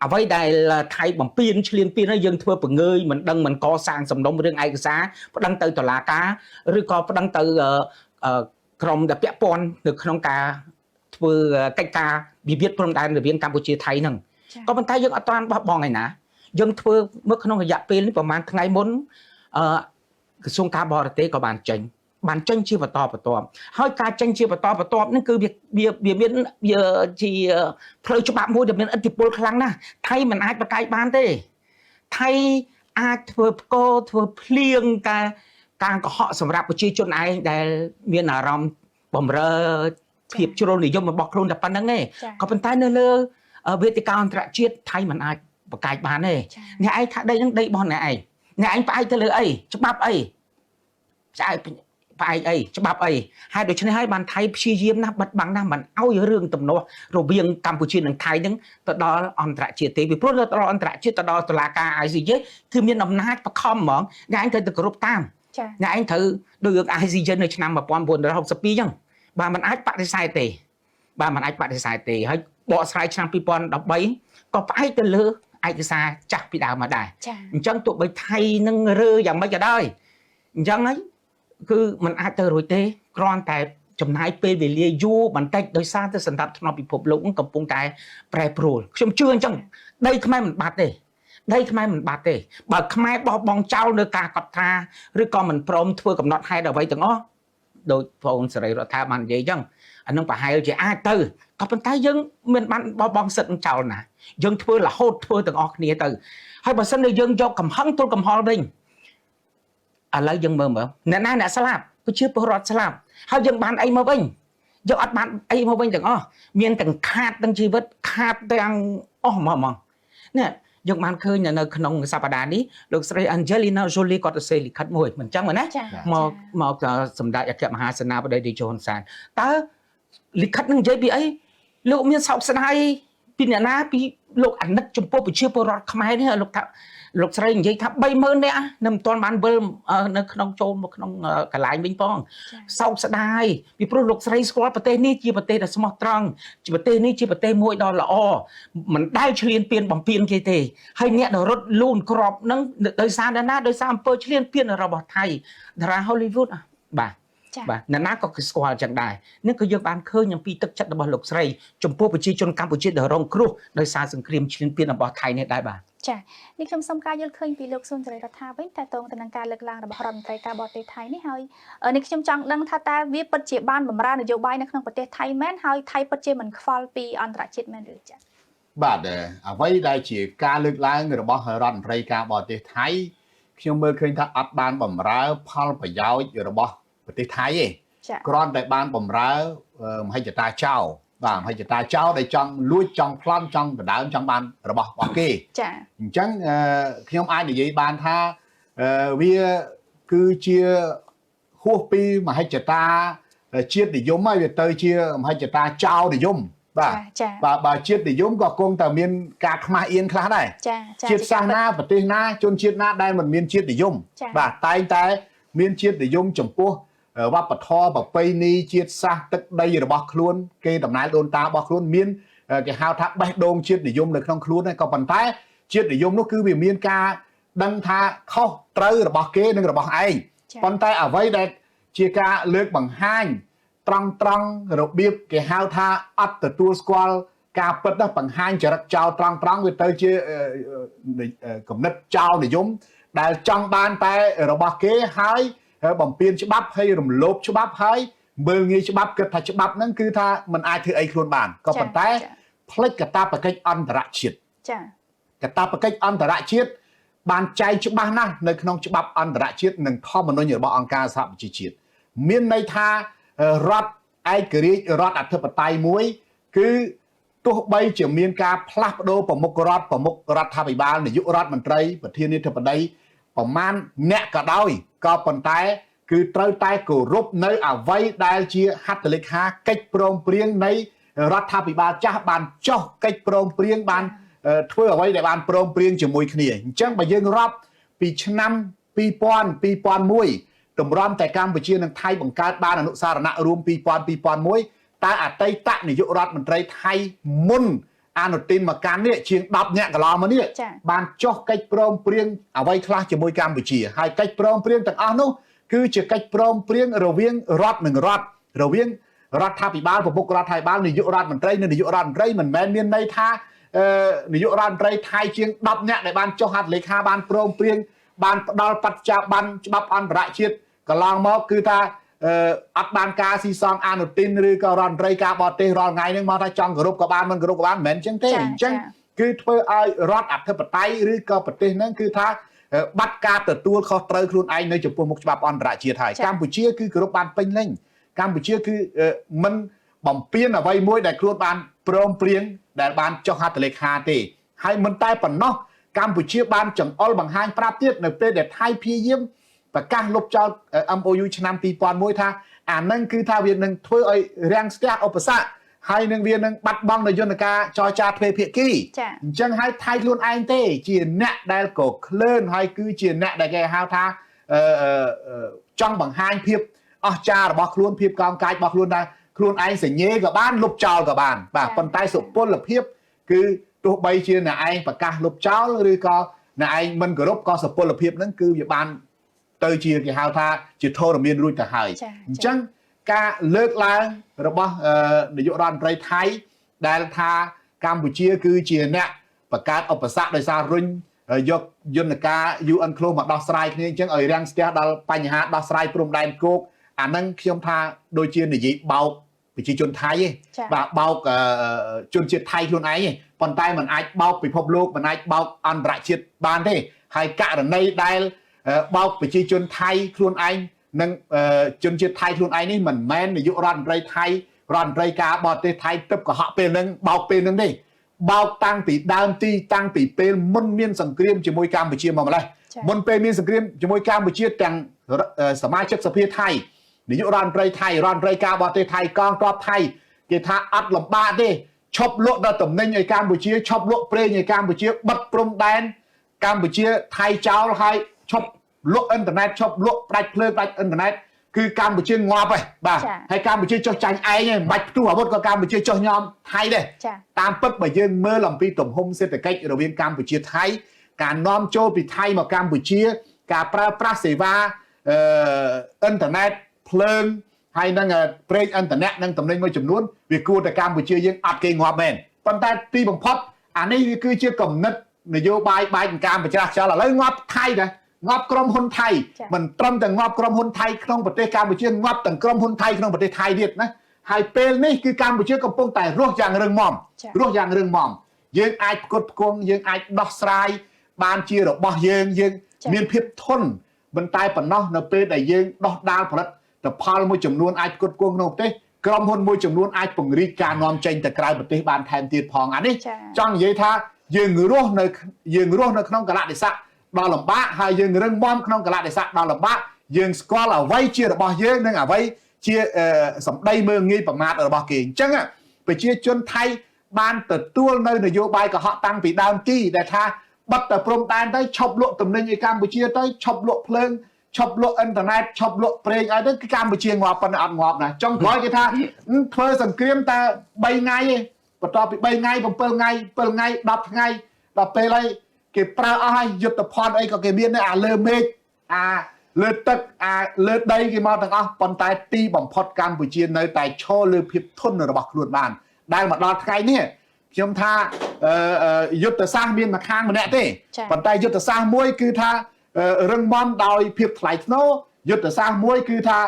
អ្វីដែលថៃបំពេញឈ្លានពានហើយយើងធ្វើពង្រើយមិនដឹងមិនកសាងសំណុំរឿងឯកសារប្តឹងទៅតុលាការឬក៏ប្តឹងទៅក្រមដែលពាក់ព័ន្ធនៅក្នុងការធ្វើកិច្ចការវិវាទព្រំដែនរវាងកម្ពុជាថៃហ្នឹងក៏ប៉ុន្តែយើងអត់ទាន់បោះបង់ឯណាយើងធ្វើមើលក្នុងរយៈពេលនេះប្រហែលថ្ងៃមុនក្រសួងការបរទេសក៏បានចេញជាបន្តបន្ទាប់ហើយការចេញជាបន្តបន្ទាប់នេះគឺវាមានវាជាផ្លូវច្បាប់មួយដែលមានឥទ្ធិពលខ្លាំងណាស់ថៃមិនអាចបកកាយបានទេថៃអាចធ្វើផ្គរធ្វើភ្លៀងការកុហកសម្រាប់ប្រជាជនឯងដែលមានអារម្មណ៍បំរើភាពជ្រុលនិយមរបស់ខ្លួនតែប៉ុណ្្នឹងទេក៏ប៉ុន្តែនៅលើវេទិកាអន្តរជាតិថៃមិនអាចបកកាយបានទេអ្នកឯងថាដីហ្នឹងដីរបស់អ្នកឯងផ្អែកទៅលើអីច្បាប់អីផ្អែកអីច្បាប់អីហើយដូច្នេះហើយបានថៃព្យាយាមណាស់បិទបាំងណាស់មិនឲ្យរឿងទំនាស់រវាងកម្ពុជានិងថៃហ្នឹងទៅដល់អន្តរជាតិទេពីព្រោះទៅដល់អន្តរជាតិទៅដល់តុលាការ ICJ គឺមានអំណាចបខំហ្មងអ្នកឯងត្រូវទៅគោរពតាមអ្នកឯងត្រូវដូចរឿង ICJ នៅឆ្នាំ1962អញ្ចឹងបាទมันអាចបដិសេធទេហើយបកស្រាយឆ្នាំ2013ក៏ផ្អែកទៅលើឯកសារចាស់ពីដើមមកដែរអញ្ចឹងទោះបីថៃនឹងរើយ៉ាងម៉េចក៏ដោយអញ្ចឹងហើយគឺมันអាចទៅរួចទេគ្រាន់តែចំណាយពេលវេលាយូរបន្តិចដោយសារតែសន្តិភាពពិភពលោកកំពុងតែប្រែប្រួលខ្ញុំជឿអញ្ចឹងដីខ្មែរមិនបាត់ទេបើខ្មែរបោះបង់ចោលនៅការកត់ត្រាឬក៏មិនព្រមធ្វើកំណត់ហេតុអ្វីទាំងអស់ដោយបងអូនសេរីរដ្ឋាបាននិយាយអញ្ចឹងអានឹងប្រហែលជាអាចទៅក៏ប៉ុន្តែយើងមិនបានបោះបង់សិទ្ធិនឹងចោលណាយើងធ្វើរហូតធ្វើទាំងអស់គ្នាទៅហើយបើសិនជាយើងយកកំហឹងទល់កំហល់វិញឥឡូវយើងមើលអ្នកស្លាប់ប្រជាពលរដ្ឋស្លាប់ហើយយើងបានអីមកវិញយើងអត់បានអីមកវិញទាំងអស់មានទាំងខាតទាំងជីវិតខាតទាំងអស់ហ្មងនេះយើងបានឃើញនៅក្នុងសប្តាហ៍នេះលោកស្រី Angelina Jolie គាត់ទៅសេលិខិតមួយមិនចឹងមែនណាមកសម្ដេចអគ្គមហាសេនាបតីជហ៊ុនសែនតើលិខិតនឹងនិយាយពីអីលោកមានសោកស្ដាយពីអ្នកណាពីលោកអាណិតចំពោះប្រជាពលរដ្ឋខ្មែរនេះលោកស្រីនិយាយថា 30,000 នាក់នៅមិនទាន់បានវិលនៅក្នុងចូលមកក្នុងកន្លែងវិញផងសោកស្ដាយពីព្រោះលោកស្រីស្គាល់ប្រទេសនេះជាប្រទេសដែលស្មោះត្រង់ជាប្រទេសនេះជាប្រទេសមួយដ៏ល្អមិនដែលឈ្លានពានបំពេញគេទេហើយអ្នកដែលរត់លូនក្របនឹងដោយសារណាដោយសារអំពើឈ្លានពានរបស់ថៃតារា Hollywood បាទអ្នកណាក៏ស្គាល់ចឹងដែរនេះគឺយើងបានឃើញអំពីទឹកចិត្តរបស់លោកស្រីចំពោះប្រជាជនកម្ពុជាដែលរងគ្រោះដោយសារសង្គ្រាមឈ្លានពានរបស់ថៃនេះដែរបាទចានេះខ្ញុំសូមការយល់ឃើញពីលោកស៊ុនសេរីរដ្ឋាវិញតើតើទៅនឹងការលើកឡើងរបស់រដ្ឋមន្ត្រីការបរទេសថៃនេះហើយនេះខ្ញុំចង់ដឹងថាតើវាពិតជាបានបម្រើនយោបាយនៅក្នុងប្រទេសថៃមែនហើយថៃពិតជាមិនខ្វល់ពីអន្តរជាតិមែនឬចាបាទអ្វីដែលជាការលើកឡើងរបស់រដ្ឋមន្ត្រីការបរទេសថៃខ្ញុំមើលឃើញថាអត់បានបម្រើផលប្រយោជន៍របស់ប្រទេសថៃទេគ្រាន់តែបានបម្រើមហិច្ឆតាចោលបាទមហិច្ឆតាចោលដែលចង់លួចចង់ប្លន់ចង់ដណ្ដើមចង់បានរបស់គេចាអញ្ចឹងខ្ញុំអាចនិយាយបានថាវាគឺជាហួសពីមហិច្ឆតាជាតិនិយមហើយវាទៅជាមហិច្ឆតាចោលនិយមបាទបើជាតិនិយមក៏គង់តែមានការខ្មាស់អៀនខ្លះដែរជាតិសាសនាប្រទេសណាជនជាតិណាដែលមិនមានជាតិនិយមបាទតែងតែមានជាតិនិយមចំពោះវប្បធម៌ប្រពៃណីជាតិសាសន៍ទឹកដីរបស់ខ្លួនគេដំណើរដូនតារបស់ខ្លួនមានគេហៅថាបេះដូងជាតិនិយមនៅក្នុងខ្លួនហើយក៏ប៉ុន្តែជាតិនិយមនោះគឺវាមានការ ដឹងថាខុសត្រូវរបស់គេនិងរបស់ឯងប៉ុន្តែអ្វីដែលជាការលើកបង្ហាញត្រង់របៀបគេហៅថាអត់ទទួលស្គាល់ការពិតណាបង្ហាញចរិតចោលត្រង់វាទៅជាគំនិតចោលនិយមដែលចង់បានតែរបស់គេហើយបំពេញច្បាប់ហើយរំលោភច្បាប់ហើយមើលងាយច្បាប់គិតថាច្បាប់ហ្នឹងគឺថាมันអាចធ្វើអីខ្លួនបានក៏ប៉ុន្តែផ្លិចកាតព្វកិច្ចអន្តរជាតិចាកាតព្វកិច្ចអន្តរជាតិបានចែងច្បាស់ណាស់នៅក្នុងច្បាប់អន្តរជាតិនិងធម្មនុញ្ញរបស់អង្គការសហប្រជាជាតិមានន័យថារដ្ឋឯករាជ្យរដ្ឋអធិបតេយ្យមួយគឺទោះបីជាមានការផ្លាស់ប្ដូរប្រមុខរដ្ឋាភិបាលនាយករដ្ឋមន្ត្រីប្រធានាធិបតីប្រមាណអ្នកក៏ដោយក៏ប៉ុន្តែគឺត្រូវតែគោរពនៅអ្វីដែលជាហត្ថលេខាកិច្ចព្រមព្រៀងនៃរដ្ឋាភិបាលចាស់បានចុះកិច្ចព្រមព្រៀងបានធ្វើអ្វីដែលបានព្រមព្រៀងជាមួយគ្នាអញ្ចឹងបើយើងរាប់ពីឆ្នាំ2000 តម្រាំតែកម្ពុជានិងថៃបង្កើតបានអនុសារណៈរួម2001តែអតីតនាយករដ្ឋមន្ត្រីថៃមុនអនុទានមកកាន់នេះជាង10នាក់កន្លងមកនេះបានចុះកិច្ចព្រមព្រៀងអ្វីខ្លះជាមួយកម្ពុជាហើយកិច្ចព្រមព្រៀងទាំងអស់នោះគឺជាកិច្ចព្រមព្រៀងរវាងរដ្ឋនិងរដ្ឋរវាងរដ្ឋាភិបាលប្រមុខរដ្ឋាភិបាលនាយករដ្ឋមន្ត្រីនិងនាយករដ្ឋមន្ត្រីមិនមែនមានន័យថានាយករដ្ឋមន្ត្រីថៃជាង10នាក់ដែលបានចុះហត្ថលេខាបានព្រមព្រៀងបានផ្ដល់បច្ចាប័នច្បាប់អន្តរជាតិកន្លងមកគឺថាអត់បានការស៊ីសងអនុទានឬក៏រដ្ឋមន្ត្រីការបរទេសរាល់ថ្ងៃហ្នឹងមកថាចង់គោរពក៏បានមិនគោរពក៏បានមិនមែនអញ្ចឹងទេអញ្ចឹងគឺធ្វើឲ្យរដ្ឋអធិបតេយ្យឬក៏ប្រទេសហ្នឹងគឺថាបាត់ការទទួលខុសត្រូវខ្លួនឯងនៅចំពោះមុខច្បាប់អន្តរជាតិហើយកម្ពុជាគឺគោរពបានពេញលេញកម្ពុជាគឺមិនបំពេញអ្វីមួយដែលខ្លួនបានព្រមព្រៀងដែលបានចុះហត្ថលេខាទេហើយមិនតែប៉ុណ្ណោះកម្ពុជាបានចង្អុលបង្ហាញប្រាប់ទៀតនៅពេលដែលថៃព្យាយាមប្រកាសលុបចោល MOU ឆ្នាំ2001ថាអានឹងគឺថាវានឹងធ្វើឲ្យរាំងស្ទះឧបសគ្គហើយនឹងវានឹងបាត់បង់នៅយន្តការចរចាទ្វេភាគីអញ្ចឹងហើយថៃខ្លួនឯងទេជាអ្នកដែលក៏ក្លឿនហើយគឺជាអ្នកដែលគេហៅថាចង់បង្ហាញភាពអស្ចារ្យរបស់ខ្លួនភាពកោងកាចរបស់ខ្លួនថាខ្លួនឯងសញ្ញេក៏បានលុបចោលក៏បានបាទប៉ុន្តែសុពលភាពគឺទោះបីជាអ្នកឯងប្រកាសលុបចោលឬក៏អ្នកឯងមិនគោរពក៏សុពលភាពហ្នឹងគឺវាបានទៅជាគេហៅថាជាធរមានរួចទៅហើយអញ្ចឹងការលើកឡើងរបស់នាយករដ្ឋមន្ត្រីថៃដែលថាកម្ពុជាគឺជាអ្នកបង្កើតឧបសគ្គដោយសាររុញយកយន្តការ UN ខ្លួនមកដោះស្រាយគ្នាអញ្ចឹងឲ្យរាំងស្ទះដល់បញ្ហាដោះស្រាយព្រំដែនគោកអាហ្នឹងខ្ញុំថាដូចជានិយាយបោកប្រជាជនថៃឯងបាទបោកជនជាតិថៃខ្លួនឯងឯងប៉ុន្តែมันអាចបោកពិភពលោកมันអាចបោកអន្តរជាតិបានទេហើយករណីដែលបោកប្រជាជនថៃខ្លួនឯងនិងជនជាតិថៃខ្លួនឯងនេះមិនមែននាយករដ្ឋមន្ត្រីថៃរដ្ឋមន្ត្រីការបរទេសថៃទឹកកុហកពេលហ្នឹងបោកពេលហ្នឹងទេបោកតាំងពីដើមទីតាំងពីពេលមុនមានសង្គ្រាមជាមួយកម្ពុជាមកម្លេះមុនពេលមានសង្គ្រាមជាមួយកម្ពុជាទាំងសមាជិកសភាថៃនាយករដ្ឋមន្ត្រីថៃរដ្ឋមន្ត្រីការបរទេសថៃកងទ័ពថៃគេថាអត់លំបាកទេឈប់លក់ដល់តំណែងឲ្យកម្ពុជាឈប់លក់ប្រេងឲ្យកម្ពុជាបិទព្រំដែនកម្ពុជាថៃចោលហើយឈប់លក់អ៊ីនធឺណិតឈប់លក់ផ្ដាច់ភ្លើងផ្ដាច់អ៊ីនធឺណិតគឺកម្ពុជាងាប់ហើយបាទហើយកម្ពុជាចុះចាញ់ឯងមិនបាច់ផ្ទុះអាវុធក៏កម្ពុជាចុះញោមថៃដែរតាមពិតបើយើងមើលអំពីទំហំសេដ្ឋកិច្ចរវាងកម្ពុជាថៃការនាំចូលពីថៃមកកម្ពុជាការប្រើប្រាស់សេវាអ៊ីនធឺណិតភ្លើងហើយនឹងប្រេងអ៊ីនធឺណិតនិងតំណែងមួយចំនួនវាគួរតែកម្ពុជាយើងអត់គេងាប់មែនប៉ុន្តែទីបំផុតអានេះវាគឺជាគំនិតនយោបាយបែកការប្រច្រាស់ខ្យល់ឥឡូវងាប់ថៃដែរងាប់ក្រុមហ៊ុនថៃមិនត្រឹមតែងាប់ក្រុមហ៊ុនថៃក្នុងប្រទេសកម្ពុជាងាប់ទាំងក្រុមហ៊ុនថៃក្នុងប្រទេសថៃទៀតណាហើយពេលនេះគឺកម្ពុជាកំពុងតែរស់យ៉ាងរឹងមាំយើងអាចផ្គត់ផ្គង់យើងអាចដោះស្រាយបានជារបស់យើងមានភាពធន់មិនតែប៉ុណ្ណោះនៅពេលដែលយើងដោះដាលផលិតផលមួយចំនួនអាចផ្គត់ផ្គង់ក្នុងប្រទេសក្រុមហ៊ុនមួយចំនួនអាចពង្រីកការនាំចេញទៅក្រៅប្រទេសបានថែមទៀតផងអានេះចង់និយាយថាយើងរស់នៅក្នុងកលៈទេសៈដល់លំបាកហើយយើងរឹងមាំក្នុងកលៈទេសៈដល់លំបាកយើងស្គាល់អ្វីជារបស់យើងនិងអ្វីជាសម្ដីមើលងាយប្រមាថរបស់គេអញ្ចឹងប្រជាជនថៃបានទទួលនៅនយោបាយកុហកតាំងពីដើមទីដែលថាបិទតែព្រំដែនទៅឈប់លក់ទំនិញឲ្យកម្ពុជាទៅឈប់លក់ភ្លើងឈប់លក់អ៊ីនធឺណិតឈប់លក់ប្រេងឲ្យទៅគឺកម្ពុជាងាប់ប៉ុណ្ណឹងអត់ងាប់ណាចុងក្រោយគេថាធ្វើសង្គ្រាមតែ3ថ្ងៃឯងបន្ទាប់ពី3ថ្ងៃ7ថ្ងៃ10ថ្ងៃដល់ពេលហើយ គេប្រើអស់ហើយយុទ្ធភ័ណ្ឌអីក៏គេមានដែរលើមេឃលើទឹកលើដីគេមកទាំងអស់ប៉ុន្តែទីបំផុតកម្ពុជានៅតែឈរលើភាពធន់របស់ខ្លួនបានដែលមកដល់ថ្ងៃនេះខ្ញុំថាយុទ្ធសាស្ត្រមានមួយខាងម្នាក់ទេប៉ុន្តែយុទ្ធសាស្ត្រមួយគឺថារឹងមាំដោយភាពថ្លៃថ្នូរយុទ្ធសាស្ត្រមួយគឺថា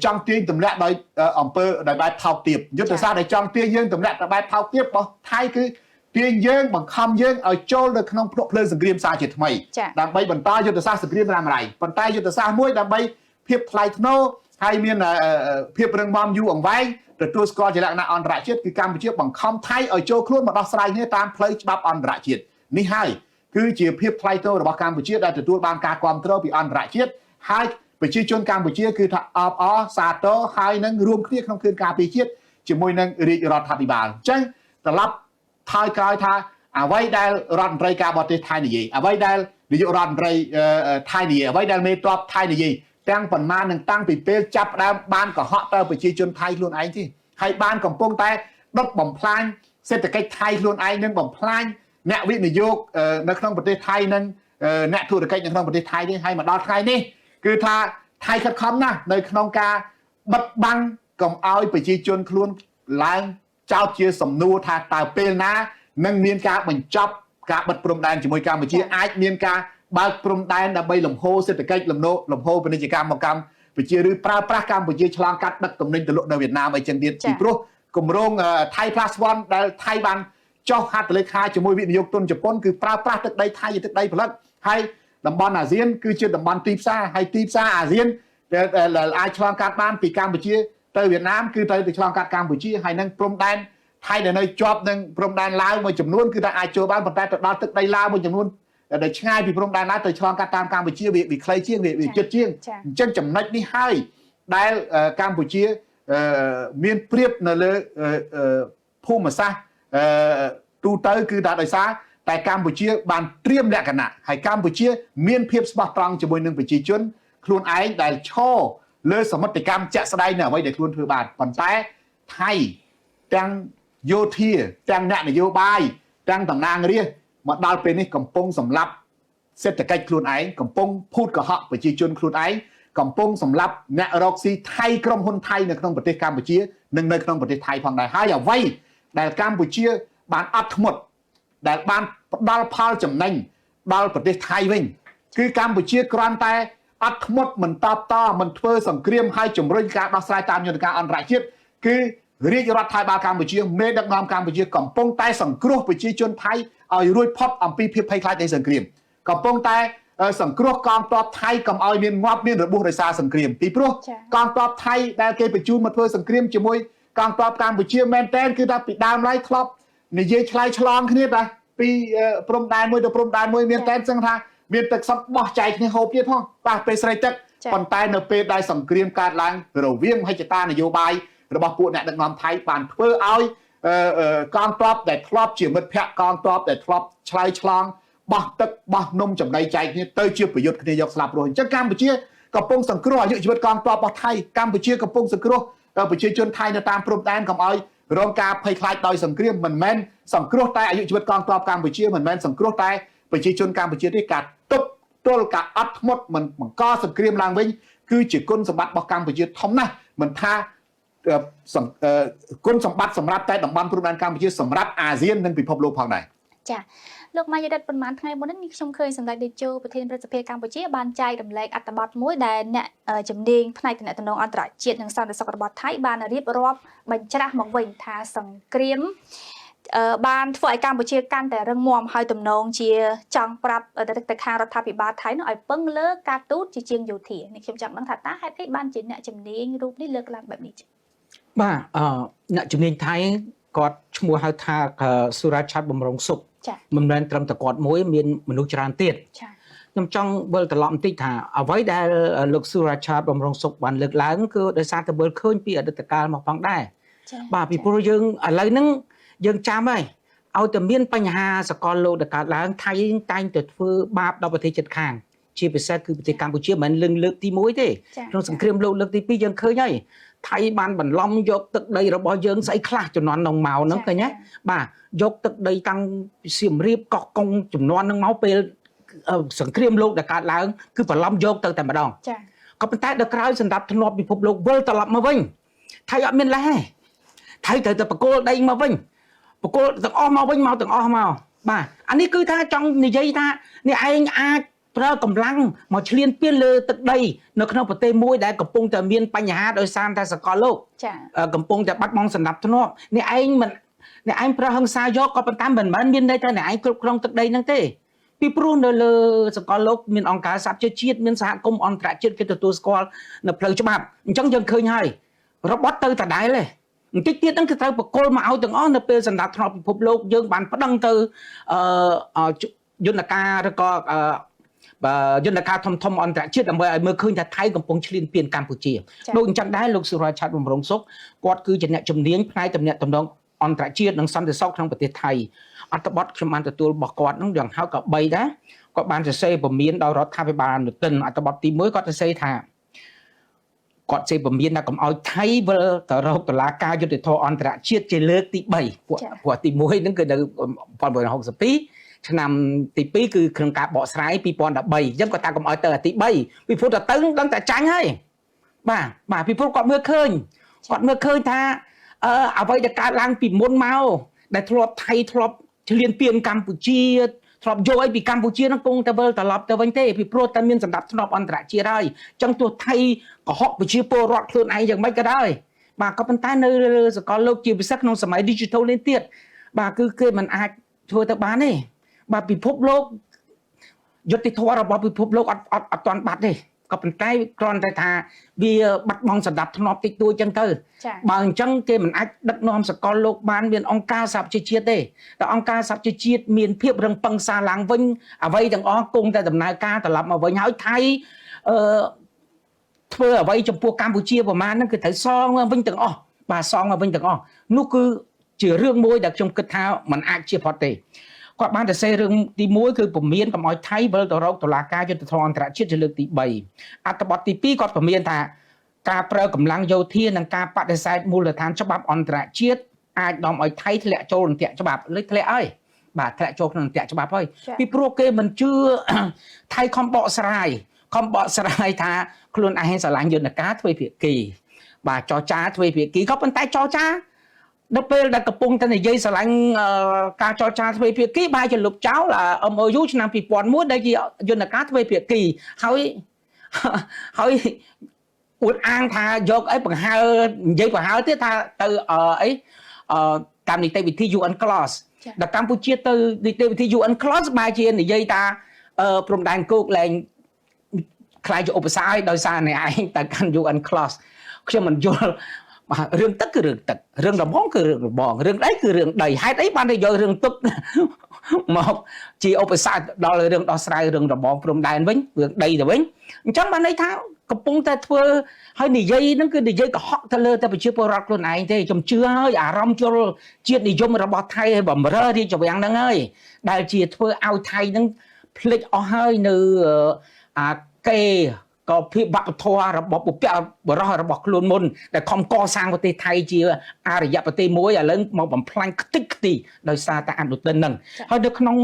ចង់ទាញទម្លាក់ដោយអង្គើដោយបែបថោកទាបយុទ្ធសាស្ត្រដែលចង់ទាញយើងទម្លាក់ដោយបែបថោកទាបរបស់ថៃគឺទាញយើងបង្ខំយើងឲ្យចូលនៅក្នុងភ្នក់ភ្លើងសង្គ្រាមសារជាថ្មីដើម្បីបន្តយុទ្ធសាស្ត្រសង្គ្រាមរ៉ាំរ៉ៃប៉ុន្តែយុទ្ធសាស្ត្រមួយដើម្បីភាពថ្លៃថ្នូរហើយមានភាពរឹងមាំយូរអង្វែងទទួលស្គាល់ជាលក្ខណៈអន្តរជាតិគឺកម្ពុជាបង្ខំថៃឲ្យចូលខ្លួនមកដោះស្រាយគ្នាតាមផ្លូវច្បាប់អន្តរជាតិនេះហើយគឺជាភាពថ្លៃថ្នូររបស់កម្ពុជាដែលទទួលបានការគាំទ្រពីអន្តរជាតិហើយប្រជាជនកម្ពុជាគឺថាអបអរសាទរហើយនឹងរួមគ្នាក្នុងគឿនការពារជាតិជាមួយនឹងរាជរដ្ឋាភិបាលអញ្ចឹងត្រឡប់ថយក្រោយថាអ្វីដែលរដ្ឋមន្ត្រីការបរទេសថៃនិយាយអ្វីដែលនាយករដ្ឋមន្ត្រីថៃនិយាយអ្វីដែលមេតបថៃនិយាយទាំងប៉ុន្មាននឹងតាំងពីពេលចាប់ដើមបានកុហកទៅប្រជាជនថៃខ្លួនឯងទេហើយបានកំពុងតែដុតបំផ្លាញសេដ្ឋកិច្ចថៃខ្លួនឯងនឹងបំផ្លាញអ្នកវិនិយោគនៅក្នុងប្រទេសថៃនិងអ្នកធុរកិច្ចនៅក្នុងប្រទេសថៃនេះហើយមកដល់ថ្ងៃនេះគឺថាថៃខិតខំណាស់នៅក្នុងការបិទបាំងកុំឲ្យប្រជាជនខ្លួនឡើងចោទជាសំណួរថាតើពេលណានឹងមានការបញ្ចប់ការបិទព្រំដែនជាមួយកម្ពុជាអាចមានការបើកព្រំដែនដើម្បីលំហូរសេដ្ឋកិច្ចលំហូរពាណិជ្ជកម្មមកកម្ពុជាឬប្រើប្រាស់កម្ពុជាឆ្លងកាត់ដឹកទំនិញទៅលក់នៅវៀតណាមអីចឹងទៀតពីព្រោះគម្រោងថៃ Plus One ដែលថៃបានចុះហត្ថលេខាជាមួយវិនិយោគទុនជប៉ុនគឺប្រើប្រាស់ទឹកដីថៃជាទឹកដីផលិតហើយតំបន់អាស៊ានគឺជាតំបន់ទីផ្សារហើយទីផ្សារអាស៊ានដែលអាចឆ្លងកាត់បានពីកម្ពុជាទៅវៀតណាមគឺទៅឆ្លងកាត់កម្ពុជាហើយនឹងព្រំដែនថៃដែលនៅជាប់នឹងព្រំដែនឡាវមួយចំនួនគឺថាអាចចូលបានប៉ុន្តែទៅដល់ទឹកដីឡាវមួយចំនួនដែលឆ្ងាយពីព្រំដែនឡាវទៅឆ្លងកាត់តាមកម្ពុជាវាខ្លីជាងវាជិតជាងអញ្ចឹងចំណុចនេះហើយដែលកម្ពុជាមានព្រៀបនៅលើភូមិសាស្ត្រទូទៅគឺថាដោយសារតែកម្ពុជាបានត្រៀមលក្ខណៈហើយកម្ពុជាមានភាពស្មោះត្រង់ជាមួយនឹងប្រជាជនខ្លួនឯងដែលឈរលើសមិទ្ធកម្មជាក់ស្ដែងនៅអ្វីដែលខ្លួនធ្វើបានប៉ុន្តែថៃទាំងយោធាទាំងអ្នកនយោបាយទាំងតំណាងរាស្ត្រមកដល់ពេលនេះកំពុងសម្លាប់សេដ្ឋកិច្ចខ្លួនឯងកំពុងភូតកុហកប្រជាជនខ្លួនឯងកំពុងសម្លាប់អ្នករកស៊ីថៃក្រុមហ៊ុនថៃនៅក្នុងប្រទេសកម្ពុជានិងនៅក្នុងប្រទេសថៃផងដែរហើយអ្វីដែលកម្ពុជាបានអត់ធ្មត់ដែលបានផ្ដល់ផលចំណេញដល់ប្រទេសថៃវិញគឺកម្ពុជាគ្រាន់តែអត់ធ្មត់មិនតបតមិនធ្វើសង្គ្រាមហើយជំរុញការដោះស្រាយតាមយន្តការអន្តរជាតិគឺរាជរដ្ឋាភិបាលកម្ពុជាមេដឹកនាំកម្ពុជាកំពុងតែសង្គ្រោះប្រជាជនថៃឲ្យរួចផុតអំពីភាពភ័យខ្លាចនៃសង្គ្រាមកំពុងតែសង្គ្រោះកងទ័ពថៃកុំឲ្យមានងាប់មានរបួសដោយសារសង្គ្រាមពីព្រោះកងទ័ពថៃដែលគេបញ្ជូនមកធ្វើសង្គ្រាមជាមួយកងទ័ពកម្ពុជាមែនតែនគឺថាពីដើមឡើយធ្លាប់និយាយឆ្លើយឆ្លងគ្នាតាពីព្រំដែនមួយទៅព្រំដែនមួយមានតែសឹងថាមានទឹកសុទ្ធបោះចែកគ្នាហូបទៀតផងបាទពេលស្រីទឹកប៉ុន្តែនៅពេលដែលសង្គ្រាមកើតឡើងរវាងមហិច្ឆតានយោបាយរបស់ពួកអ្នកដឹកនាំថៃបានធ្វើឲ្យកងទ័ពដែលធ្លាប់ជាមិត្តភ័ក្តិកងទ័ពដែលធ្លាប់ឆ្លើយឆ្លងបោះទឹកបោះនំចំណីចែកគ្នាទៅជាប្រយុទ្ធគ្នាយកស្លាប់រស់អញ្ចឹងកម្ពុជាកំពុងសង្គ្រោះអាយុជីវិតកងទ័ពរបស់ថៃកម្ពុជាកំពុងសង្គ្រោះប្រជាជនថៃនៅតាមព្រំដែនកុំឲ្យរងការភ័យខ្លាចដោយសង្គ្រាមមិនមែនសង្គ្រោះតែអាយុជីវិតកងទ័ពកម្ពុជាមិនមែនសង្គ្រោះតែប្រជាជនកម្ពុជាទេការទប់ទល់ការអត់ធ្មត់មិនបង្កសង្គ្រាមឡើងវិញគឺជាគុណសម្បត្តិរបស់កម្ពុជាធំណាស់មិនថាគុណសម្បត្តិសម្រាប់តែតំបន់ព្រំដែនកម្ពុជាសម្រាប់អាស៊ាននិងពិភពលោកផងដែរចាលោកម៉ាយរិទ្ធប៉ុន្មានថ្ងៃមុននេះខ្ញុំឃើញសម្ដេចតេជោប្រធានរដ្ឋសភាកម្ពុជាបានចែករំលែកអត្ថបទមួយដែលអ្នកជំនាញផ្នែកទំនាក់ទំនងអន្តរជាតិនិងសន្តិសុខរបស់ថៃបានរៀបរាប់បញ្ច្រាស់មកវិញថាសង្គ្រាមបានធ្វើឲ្យកម្ពុជាកាន់តែរឹងមាំហើយទំនងជាចង់ប្រាប់ទៅខាងរដ្ឋាភិបាលថៃនោះឲ្យពឹងលើការទូតជាជាងយោធានេះខ្ញុំចង់ដឹងថាតើហេតុអីបានជាអ្នកជំនាញរូបនេះលើកឡើងបែបនេះបាទអ្នកជំនាញថៃគាត់ឈ្មោះហៅថាសុរាឆាត់បំរុងសុខមិនមែនត្រឹមតែគាត់មួយមានមនុស្សច្រើនទៀតខ្ញុំចង់វិលត្រឡប់បន្តិចថាអ្វីដែលលោកសុរាឆាត់បំរុងសុខបានលើកឡើងគឺដោយសារតែវិលឃើញពីអតីតកាលមកផងដែរបាទពីព្រោះយើងឥឡូវហ្នឹងយើងចាំហើយឲ្យតែមានបញ្ហាសកលលោកដែលកើតឡើងថៃតែងតែធ្វើបាបដល់ប្រទេសជិតខាងជាពិសេសគឺប្រទេសកម្ពុជាមិនមែនលើកទី1ទេក្នុងសង្គ្រាមលោកលើកទី2យើងឃើញហើយ ថៃបានបន្លំយកទឹកដីរបស់យើងស្អីខ្លះជំនាន់នឹងមកហ្នឹងឃើញទេបាទយកទឹកដីតាំងសៀមរាបកោះកុងជំនាន់នឹងមកពេលសង្គ្រាមលោកដែលកើតឡើងគឺបន្លំយកទៅតែម្ដងចាក៏ប៉ុន្តែដល់ក្រោយសម្រាប់ធ្នាប់ពិភពលោកវិលត្រឡប់មកវិញថៃអត់មានលេសទេថៃត្រូវតែបកគោលដីមកវិញបកគោលទាំងអស់មកវិញមកទាំងអស់មកបាទអានេះគឺថាចង់និយាយថានេះឯងអាចប្រើកម្លាំងមកឈ្លានពានលើទឹកដីនៅក្នុងប្រទេសមួយដែលកំពុងតែមានបញ្ហាដោយសារតែសកលលោកចាកំពុងតែបាត់បង់សណ្ដាប់ធ្នាប់នេះឯងមិននេះឯងប្រើហិង្សាយកក៏ប៉ុន្តែមិនមែនមានន័យថានេះឯងគ្រប់គ្រងទឹកដីហ្នឹងទេពីព្រោះនៅលើសកលលោកមានអង្គការសហប្រជាជាតិមានសហគមន៍អន្តរជាតិគេទទួលស្គាល់នៅផ្លូវច្បាប់អញ្ចឹងយើងឃើញហើយរបត់ទៅដដែលទេបន្តិចទៀតហ្នឹងគឺត្រូវបកគលមកឲ្យទាំងអស់នៅពេលសណ្ដាប់ធ្នាប់ពិភពលោកយើងបានប្តឹងទៅយន្តការឬក៏យន្តការធំអន្តរជាតិដើម្បីឲ្យមើលឃើញថាថៃកំពុងឈ្លានពានកម្ពុជាដូចអញ្ចឹងដែរលោកសុរ៉ាឆាត់បំរុងសុខគាត់គឺជាអ្នកជំនាញផ្នែកទំនាក់ទំនងអន្តរជាតិនិងសន្តិសុខក្នុងប្រទេសថៃអត្ថបទខ្ញុំបានទទួលរបស់គាត់ហ្នឹងយ៉ាងហោចក៏3ដែរគាត់បានសរសេរពមៀនដល់រដ្ឋាភិបាលអនុទិនអត្ថបទទី1គាត់សរសេរថាគាត់សេពមៀនថាកុំឲ្យថៃវិលទៅរកតុលាការយុត្តិធម៌អន្តរជាតិជាលើកទី3ព្រោះទី1ហ្នឹងគឺនៅ1962ឆ្នាំទី2គឺក្នុងការបកស្រាយ2013អញ្ចឹងគាត់ថាកុំឲ្យទៅទី3ពីព្រោះតែទៅដឹងតែចាញ់ហើយបាទពីព្រោះគាត់មើលឃើញថាអ្វីដែលកើតឡើងពីមុនមកដែលធ្លាប់ថៃធ្លាប់ឈ្លានពានកម្ពុជាធ្លាប់យកអីពីកម្ពុជានឹងគង់តែវិលត្រឡប់ទៅវិញទេពីព្រោះតែមានសម្ដាប់ធ្នាប់អន្តរជាតិហើយអញ្ចឹងទោះថៃកុហកប្រជាពលរដ្ឋខ្លួនឯងយ៉ាងម៉េចក៏ដោយបាទក៏ប៉ុន្តែនៅលើសកលលោកជាពិសេសក្នុងសម័យ digital នេះទៀតបាទគឺគេមិនអាចធ្វើទៅបានទេបាទពិភពលោកយុត្តិធម៌របស់ពិភពលោកអត់ទាន់បាត់ទេក៏ប៉ុន្តែគ្រាន់តែថាវាបាត់បង់សណ្ដាប់ធ្នាប់តិចតួចចឹងទៅបើអញ្ចឹងគេមិនអាចដឹកនាំសកលលោកបានមានអង្គការសហប្រជាជាតិទេតែអង្គការសហប្រជាជាតិមានភាពរឹងប៉ឹងសារឡើងវិញអ្វីទាំងអស់គង់តែដំណើរការត្រឡប់មកវិញហើយថៃធ្វើអ្វីចំពោះកម្ពុជាប្រហែលហ្នឹងគឺត្រូវសងមកវិញទាំងអស់បាទសងមកវិញទាំងអស់នោះគឺជារឿងមួយដែលខ្ញុំគិតថាมันអាចជាផុតទេគាត់បានទៅសេរឿងទី1គឺពមៀនកុំឲ្យថៃវិលទៅរកតុលាការយុត្តិធម៌អន្តរជាតិជាលើកទី3អត្ថបទទី2គាត់ពមៀនថាការប្រើកម្លាំងយោធានិងការបដិសេធមូលដ្ឋានច្បាប់អន្តរជាតិអាចនាំឲ្យថៃធ្លាក់ចូលនន្ទាក់ច្បាប់លើធ្លាក់ហើយបាទធ្លាក់ចូលក្នុងនន្ទាក់ច្បាប់ហើយពីព្រោះគេមិនជឿថៃខំបកស្រាយថាខ្លួនឯងស្រឡាញ់យន្តការទ្វេភាគីបាទចរចាទ្វេភាគីក៏ប៉ុន្តែចរចាដល់ពេលដែលកំពុងតែនិយាយស្រឡាញ់ការចរចាទ្វេភាគីបែរជាលុបចោលMOU ឆ្នាំ2001ដែលជាយន្តការទ្វេភាគីហើយអួតអាងថាយកអីបង្ហើនិយាយបង្ហើទៀតថាទៅតាមនីតិវិធី UN clause ដល់កម្ពុជាទៅនីតិវិធី UN clause បែរជានិយាយថាព្រំដែនគោកលែងខ្លាយជាឧបសគ្គឲ្យដោយសារអ្នកឯងតែកាន់ UN clause ខ្ញុំមិនយល់បាទរឿងទឹកគឺរឿងទឹករឿងរបងគឺរឿងរបងរឿងដីគឺរឿងដីហេតុអីបានទៅយករឿងទឹកមកជាឧបសគ្គដល់រឿងដោះស្រាយរឿងរបងព្រំដែនវិញរឿងដីទៅវិញអញ្ចឹងបានន័យថាកំពុងតែធ្វើហើយនិយាយហ្នឹងគឺនិយាយកុហកទៅលើតែប្រជាពលរដ្ឋខ្លួនឯងទេខ្ញុំជឿហើយអារម្មណ៍ជលជាតិនិយមរបស់ថៃឲ្យបំរើរាជវាំងហ្នឹងហើយដែលជាធ្វើឲ្យថៃហ្នឹងភ្លេចអស់ហើយនៅគេក៏ភាពវប្បធម៌របស់ពុព្វបរោះរបស់ខ្លួនមុនដែលខំកសាងប្រទេសថៃជាអរិយប្រទេសមួយឥឡូវមកបំផ្លាញខ្ទេចខ្ទីដោយសារតែអនុទិនហ្នឹងហើយនៅក្នុង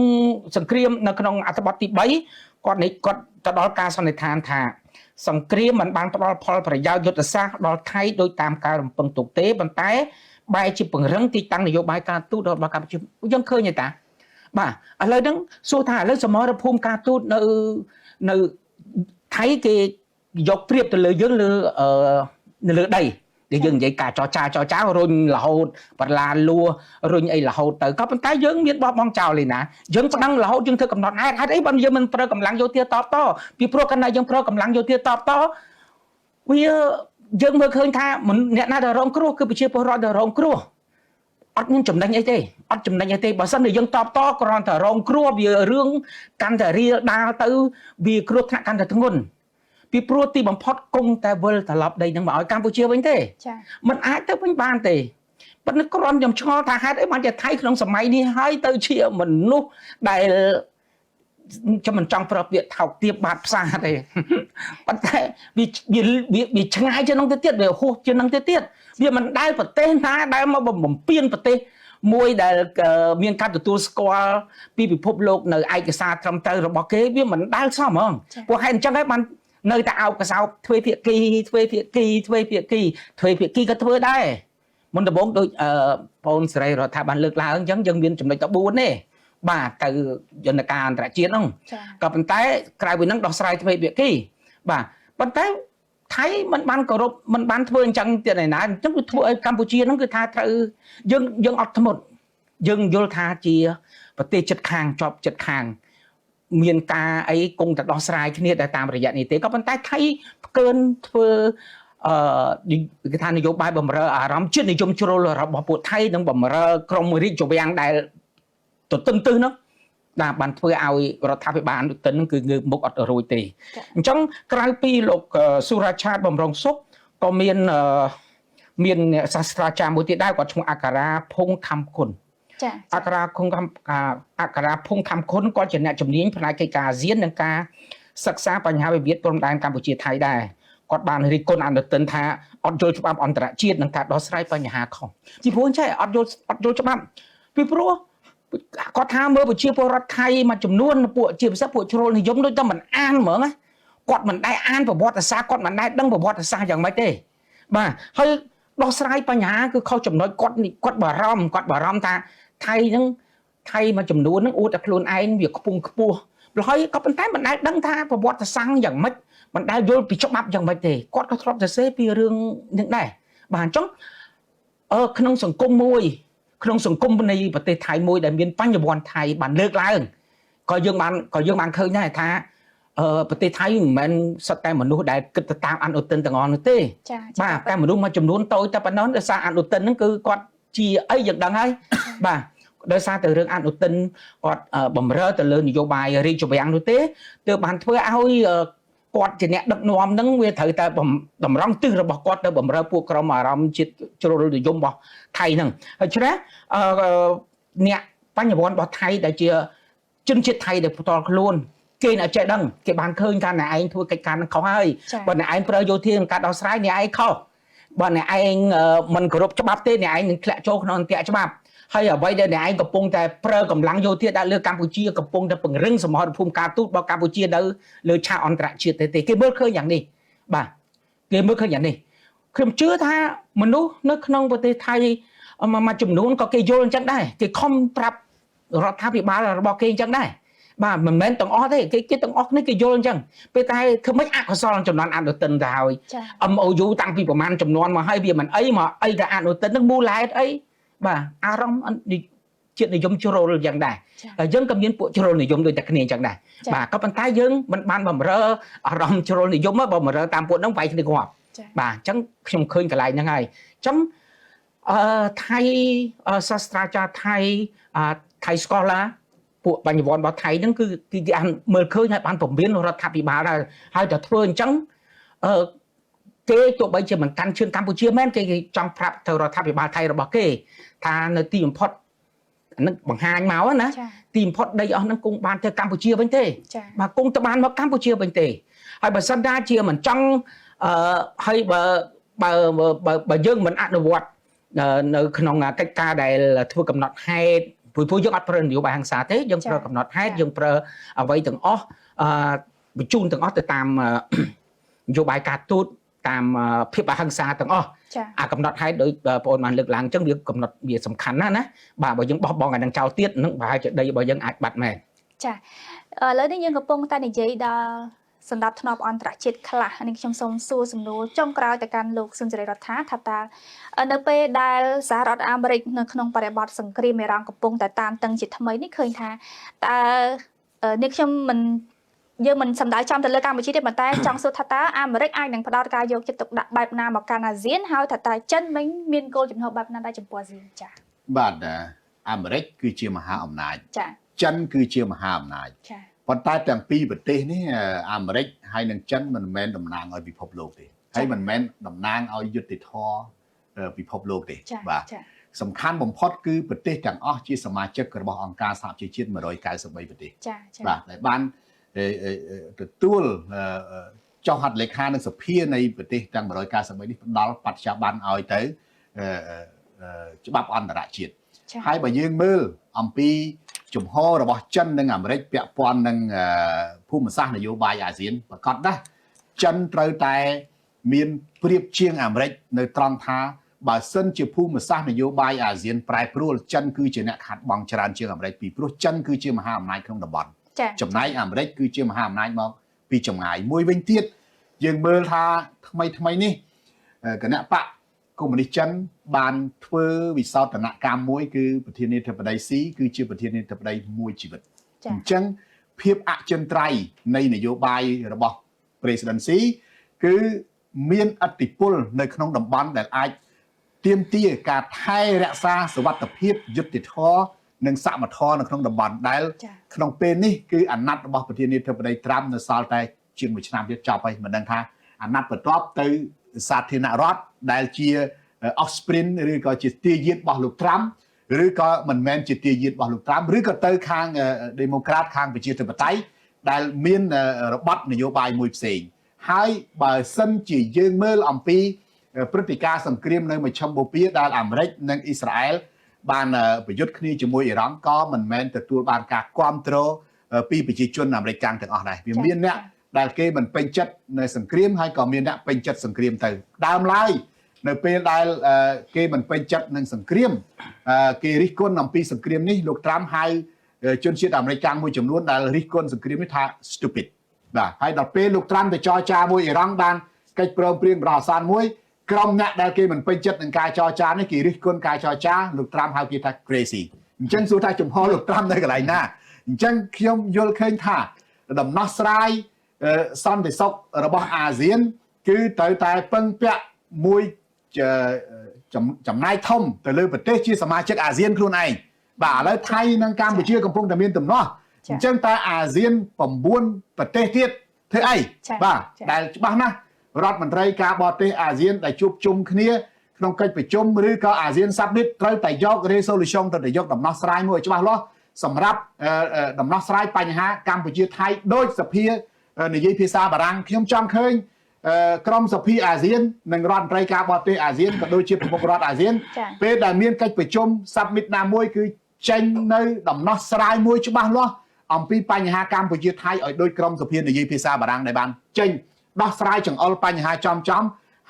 សង្គ្រាមនៅក្នុងអត្ថបទទី3គាត់ទៅដល់ការសន្និដ្ឋានថាសង្គ្រាមមិនបានផ្ដល់ផលប្រយោជន៍យុទ្ធសាស្ត្រដល់ថៃដោយតាមការរំពឹងទុកទេប៉ុន្តែបែរជាពង្រឹងទីតាំងនយោបាយការទូតរបស់កម្ពុជាយើងឃើញទេតាបាទឥឡូវហ្នឹងសួរថាឥឡូវសមរភូមិការទូតនៅថៃគេយកព្រៀបទៅលើយើងនៅលើដីដែលយើងនិយាយការចរចារុញរហូតបន្លាលួរុញអីរហូតទៅក៏ប៉ុន្តែយើងមានបោះបង់ចោលឯណាយើងប្តឹងរហូតយើងធ្វើកំណត់ហេតុអីបើយើងមិនប្រើកម្លាំងយោធាតបតពីព្រោះកាលណាយើងប្រើកម្លាំងយោធាតបតវាយើងមើលឃើញថាអ្នកណាដែលរងគ្រោះគឺប្រជាពលរដ្ឋដែលរងគ្រោះអត់មានចំណេញអីទេបើសិនជាយើងតបតគ្រាន់តែរងគ្រោះវារឿងកាន់តែរៀលដាលទៅវាគ្រោះថ្នាក់កាន់តែធ្ងន់ពីព្រោះទីបំផុតគង់តែវិលត្រឡប់ដីនឹងមកឲ្យកម្ពុជាវិញទេចា៎มันអាចទៅវិញបានទេប៉ុន្តែគ្រាន់ខ្ញុំឆ្ងល់ថាហេតុអីបានជាថៃក្នុងសម័យនេះហើយទៅជាមនុស្សដែល ចាំមិនចង់ប្រាប់វាថោកទាបបាត់ផ្សារទេប៉ុន្តែវាឆ្ងាយជាងនឹងទៅទៀតវាហួសជាងនឹងទៅទៀតវាមិនដែលប្រទេសណាដែលមកបំពេញប្រទេសមួយដែលមានការទទួលស្គាល់ពីពិភពលោកនៅឯកសារត្រឹមត្រូវរបស់គេវាមិនដែលសមហ្មងព្រោះហេតុអញ្ចឹងហើយបាននៅតែអោបកសោបទ្វេភាគីក៏ធ្វើដែរមុនដំបូងដូចបងសេរីរដ្ឋាភិបាលលើកឡើងអញ្ចឹងយើងមានចំណុច14ទេបាទទៅយន្តការអន្តរជាតិហ្នឹងក៏ប៉ុន្តែក្រៅពីហ្នឹងដោះស្រាយទ្វេភាគីបាទប៉ុន្តែថៃមិនបានគោរពមិនបានធ្វើអញ្ចឹងទៀតឯណាអញ្ចឹងវាធ្វើឲ្យកម្ពុជាហ្នឹងគឺថាត្រូវយើងអត់ធ្មត់យើងយល់ថាជាប្រទេសជិតខាងជាប់ជិតខាងមានការអីគង់តែដោះស្រាយគ្នាតែតាមរយៈនេះទេក៏ប៉ុន្តែថៃផ្កើនធ្វើគេថានយោបាយបំរើអារម្មណ៍ជាតិនិយមជ្រុលរបស់ពួកថៃនិងបំរើក្រុមរាជវាំងដែលទន្ទឹងហ្នឹងបានធ្វើឲ្យរដ្ឋាភិបាលទន្ទឹងហ្នឹងគឺងើបមុខអត់រួចទេអញ្ចឹងក្រៅពីលោកសុរាឆាតបំរុងសុខក៏មានសាស្ត្រាចារ្យមួយទៀតដែរគាត់ឈ្មោះអក្សរាភុងខំគុណអក្សរាភុងខំគុណគាត់ជាអ្នកជំនាញផ្នែកកិច្ចការអាស៊ាននិងការសិក្សាបញ្ហាវិវាទព្រំដែនកម្ពុជាថៃដែរគាត់បានរិះគន់អនុទិនថាអត់យល់ច្បាប់អន្តរជាតិនិងការដោះស្រាយបញ្ហាខុសពីព្រោះអញ្ចឹងអត់យល់ច្បាប់ពីព្រោះគាត់ថាមើលប្រជាពលរដ្ឋថៃមួយចំនួនពួកជាពិសេសពួកជ្រុលនិយមដូចតែមិនអានហ្មងគាត់មិនដែលអានប្រវត្តិសាស្ត្រគាត់មិនដែលដឹងប្រវត្តិសាស្ត្រយ៉ាងម៉េចទេបាទហើយដោះស្រាយបញ្ហាគឺខុសចំណុចគាត់បារម្ភថាថៃមួយចំនួនហ្នឹងអួតតែខ្លួនឯងវាខ្ពង់ខ្ពស់ហើយក៏ប៉ុន្តែមិនដែលដឹងថាប្រវត្តិសាស្ត្រយ៉ាងម៉េចមិនដែលយល់ពីច្បាប់យ៉ាងម៉េចទេគាត់ក៏ធ្លាប់សរសេរពីរឿងនឹងដែរបាទអញ្ចឹងក្នុងសង្គមនៃប្រទេសថៃមួយដែលមានបញ្ញវន្តថៃបានលើកឡើងក៏យើងបានឃើញដែរថាប្រទេសថៃមិនមែនសុទ្ធតែមនុស្សដែលគិតទៅតាមអនុទិនទាំងអស់នោះទេបាទតែមនុស្សមួយចំនួនតូចតែប៉ុណ្ណោះដោយសារអនុទិនហ្នឹងគឺគាត់ជាអីយើងដឹងហើយបាទដោយសារតែរឿងអនុទិនគាត់បំរើទៅលើនយោបាយរាជវាំងនោះទេទើបបានធ្វើឲ្យគាត់ជាអ្នកដឹកនាំហ្នឹងវាត្រូវតែតម្រង់ទិសរបស់គាត់ទៅបំរើពួកក្រុមអារម្មណ៍ជាតិជ្រុលនិយមរបស់ថៃហ្នឹងហើយឆ្នេះអ្នកបញ្ញវន្តរបស់ថៃដែលជាជនជាតិថៃដែលផ្ទាល់ខ្លួនគេអត់ចេះដឹងគេបានឃើញថាអ្នកឯងធ្វើកិច្ចការនឹងខុសហើយបើអ្នកឯងប្រើយោធាក្នុងការដោះស្រាយអ្នកឯងខុសបើអ្នកឯងមិនគោរពច្បាប់ទេអ្នកឯងនឹងធ្លាក់ចូលក្នុងអន្ទាក់ច្បាប់ហើយអ្វីដែលអ្នកឯងកំពុងតែប្រើកម្លាំងយោធាដាក់លើកម្ពុជាកំពុងតែពង្រឹងសមរភូមិការទូតរបស់កម្ពុជានៅលើឆាកអន្តរជាតិទេគេមើលឃើញយ៉ាងនេះបាទគេមើលឃើញយ៉ាងនេះខ្ញុំជឿថាមនុស្សនៅក្នុងប្រទេសថៃមួយចំនួនក៏គេយល់អញ្ចឹងដែរគេខំប្រាប់រដ្ឋាភិបាលរបស់គេអញ្ចឹងដែរបាទមិនមែនទាំងអស់ទេគេទាំងអស់គ្នាគេយល់អញ្ចឹងពេលតែធ្វើម៉េចអកុសលចំនួនអនុទិនទៅហើយ MOU តាំងពីប្រហែលចំនួនមកហើយវាមិនអីមកអីក៏អនុទិននឹងមូលហេតុអីបាទអារម្មណ៍ជាតិនិយមជ្រុលយ៉ាងដែរយើងក៏មានពួកជ្រុលនិយមដូចតែគ្នាអញ្ចឹងដែរបាទក៏ប៉ុន្តែយើងមិនបានបំរើអារម្មណ៍ជ្រុលនិយមបើបំរើតាមពួកហ្នឹងវាយគ្នាគាត់បាទអញ្ចឹងខ្ញុំឃើញកន្លែងហ្នឹងហើយអញ្ចឹងថៃសាស្ត្រាចារ្យថៃស្កូឡាពួកបញ្ញវន្តរបស់ថៃហ្នឹងគឺគេបានមើលឃើញហើយបានពំរៀនរដ្ឋាភិបាលហើយតែធ្វើអញ្ចឹងគេទោះបីជាមិនកាន់ជើងកម្ពុជាមែនគេចង់ប្រាប់ទៅរដ្ឋាភិបាលថៃរបស់គេថានៅទីបំផុតនឹងបង្ហាញមកណាទីបំផុតដីអស់ហ្នឹងគង់បានទៅកម្ពុជាវិញទេបាទគង់ទៅបានមកកម្ពុជាវិញទេហើយបើសិនណាជាមិនចង់ហើយបើយើងមិនអនុវត្តនៅក្នុងកិច្ចការដែលធ្វើកំណត់ហេតុព្រោះយើងអត់ប្រើនយោបាយហិង្សាទេយើងប្រើកំណត់ហេតុយើងប្រើអ្វីទាំងអស់បញ្ជូនទាំងអស់ទៅតាមនយោបាយការទូតតាមភាពអហិង្សាទាំងអស់អាកំណត់ហេតុដោយបងប្អូនបានលើកឡើងអញ្ចឹងវាកំណត់វាសំខាន់ណាបាទបើយើងបោះបង់អានឹងចោលទៀតនឹងប្រហែលជាដីរបស់យើងអាចបាត់មែនចាឥឡូវនេះយើងកំពុងតែនិយាយដល់សម្រាប់ធ្នាប់អន្តរជាតិខ្លះនេះខ្ញុំសូមសួរសំណួរចុងក្រោយទៅកាន់លោកស៊ុនសេរីរដ្ឋាថាតើនៅពេលដែលសហរដ្ឋអាមេរិកនៅក្នុងបរិបទសង្គ្រាមអ៊ីរ៉ង់កំពុងតែតាមតឹងជាថ្មីនេះឃើញថាតើនេះខ្ញុំយើងមិនសំដៅចំទៅលើកម្ពុជាទេប៉ុន្តែចង់សួរថាតើអាមេរិកអាចនឹងផ្ដោតការយកចិត្តទុកដាក់បែបណាមកកាន់អាស៊ានហើយថាតើចិនវិញមានគោលជំហរបែបណាដែរចំពោះអាស៊ានចា៎បាទអាមេរិកគឺជាមហាអំណាចចា៎ចិនគឺជាមហាអំណាចចា៎ប៉ុន្តែទាំងពីរប្រទេសនេះអាមេរិកហើយនិងចិនមិនមែនតំណាងឲ្យពិភពលោកទេហើយមិនមែនតំណាងឲ្យយុត្តិធម៌ពិភពលោកទេបាទ សំខាន់បំផុតគឺប្រទេសទាំងអស់ជាសមាជិករបស់អង្គការសហជីវជាតិ193ប្រទេស ចាចា បាទដែលបានទទួលចុះហត្ថលេខានឹងសភានៃប្រទេសទាំង193នេះផ្ដល់បច្ចុប្បន្នឲ្យទៅច្បាប់អន្តរជាតិ ហើយបើយើងមើលអំពីជំហររបស់ចិននិងអាមេរិកពាក់ព័ន្ធនឹងភូមិសាស្ត្រនយោបាយអាស៊ានប្រកាសណាស់ចិនត្រូវតែមានប្រៀបជាងអាមេរិកនៅត្រង់ថាបើសិនជាភូមិសាស្ត្រនយោបាយអាស៊ានប្រែប្រួលចិនគឺជាអ្នកខាត់បងច្រើនជាងអាមេរិកពីព្រោះចិនគឺជាមហាអំណាចក្នុងតំបន់ចំណែកអាមេរិកគឺជាមហាអំណាចមកពីចម្ងាយមួយវិញទៀតយើងមើលថាថ្មីនេះគណៈបកកុម្មុយនីសចិនបានធ្វើវិសោធនកម្មមួយគឺប្រធានាធិបតីស៊ីគឺជាប្រធានាធិបតីមួយជីវិតអញ្ចឹងភាពអចិន្ត្រៃយ៍នៃនយោបាយរបស់ Presidency គឺមានឥទ្ធិពលនៅក្នុងតំបន់ដែលអាចទាមទារការថែរក្សាសុវត្ថិភាពយុត្តិធម៌និងសមធម៌នៅក្នុងតំបន់ដែលក្នុងពេលនេះគឺអាណត្តិរបស់ប្រធានាធិបតីត្រាំនៅសល់តែជាង1ឆ្នាំទៀតចប់ហើយមិនដឹងថាអាណត្តិបន្ទាប់ទៅសាធារណរដ្ឋដែលជា offspring ឬក៏ជាទាយាទរបស់លោកត្រាំឬក៏មិនមែនជាទាយាទរបស់លោកត្រាំឬក៏ទៅខាង Democrat ខាងប្រជាធិបតេយ្យដែលមានរបបនយោបាយមួយផ្សេងហើយបើសិនជាយើងមើលអំពីព្រឹត្តិការណ៍សង្គ្រាមនៅមជ្ឈមបូព៌ាដែលអាមេរិកនិងអ៊ីស្រាអែលបានប្រយុទ្ធគ្នាជាមួយអ៊ីរ៉ង់ក៏មិនមែនទទួលបានការគ្រប់គ្រងពីប្រជាជនអាមេរិកទាំងអស់ដែរវាមានអ្នកដែលគេមិនពេញចិត្តនៅសង្គ្រាមហើយក៏មានអ្នកពេញចិត្តសង្គ្រាមទៅដើមឡើយនៅពេលដែលគេមិនពេញចិត្តនឹងសង្គ្រាមគេរិះគន់អំពីសង្គ្រាមនេះលោកត្រាំហៅជនជាតិអាមេរិកមួយចំនួនដែលរិះគន់សង្គ្រាមនេះថា stupid បាទហើយដល់ពេលលោកត្រាំទៅចរចាមួយអ៊ីរ៉ង់បានកិច្ចព្រមព្រៀងប្រអសានមួយក្រុមអ្នកដែលគេមិនពេញចិត្តនឹងការចរចានេះគេរិះគន់ការចរចាលោកត្រាំហៅគេថា crazy អញ្ចឹងសួរថាចំហលោកត្រាំនៅកន្លែងណាអញ្ចឹងខ្ញុំយល់ឃើញថាដំណោះស្រាយសន្តិសុខរបស់អាស៊ានគឺត្រូវតែពឹងពាក់មួយចំណាយធំទៅលើប្រទេសជាសមាជិកអាស៊ានខ្លួនឯងបាទឥឡូវថៃនិងកម្ពុជាកំពុងតែមានដំណោះអញ្ចឹងតើអាស៊ាន9ប្រទេសទៀតធ្វើអីបាទដែលច្បាស់ណាស់រដ្ឋមន្ត្រីការបរទេសអាស៊ានដែលជួបជុំគ្នាក្នុងកិច្ចប្រជុំឬក៏អាស៊ានសាប់នេះត្រូវតែយក resolution ទៅយកដំណោះស្រាយមួយឲ្យច្បាស់លាស់សម្រាប់ដំណោះស្រាយបញ្ហាកម្ពុជាថៃដោយសភានិយាយភាសាបារាំងខ្ញុំចង់ឃើញក្រុមសភាអាស៊ាននិងរដ្ឋមន្ត្រីការបរទេសអាស៊ានក៏ដូចជាប្រមុខរដ្ឋអាស៊ានពេលដែលមានកិច្ចប្រជុំ summit ណាមួយគឺចេញនៅដំណោះស្រាយមួយច្បាស់លាស់អំពីបញ្ហាកម្ពុជាថៃឲ្យដូចក្រុមសភានិយាយភាសាបារាំងដែលបានចេញដោះស្រាយចង្អុលបញ្ហាចំ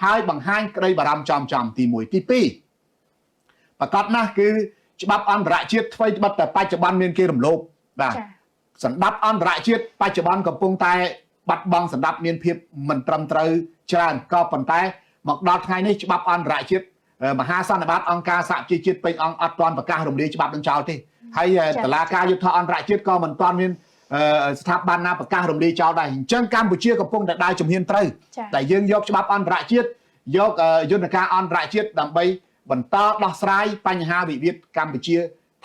ហើយបង្ហាញក្តីបារម្ភចំទី1ទី2ប្រកាសណាស់គឺច្បាប់អន្តរជាតិថ្មីត្បិតតែបច្ចុប្បន្នមានគេរំលោភបាទសម្ដាប់អន្តរជាតិបច្ចុប្បន្នកំពុងតែបាត់បង់សម្ដាប់មានភាពមិនត្រឹមត្រូវច្រើនក៏ប៉ុន្តែមកដល់ថ្ងៃនេះច្បាប់អន្តរជាតិមហាសន្និបាតអង្គការសហជីវជាតិពេញអង្គអត់ទាន់ប្រកាសរំលាយច្បាប់នឹងចោលទេហើយតុលាការយុត្តិធម៌អន្តរជាតិក៏មិនទាន់មានស្ថាប័នណាប្រកាសរំលាយចោលដែរអញ្ចឹងកម្ពុជាកំពុងតែដើរជំហានត្រូវតែយើងយកច្បាប់អន្តរជាតិយកយន្តការអន្តរជាតិដើម្បីបន្តដោះស្រាយបញ្ហាវិវាទកម្ពុជា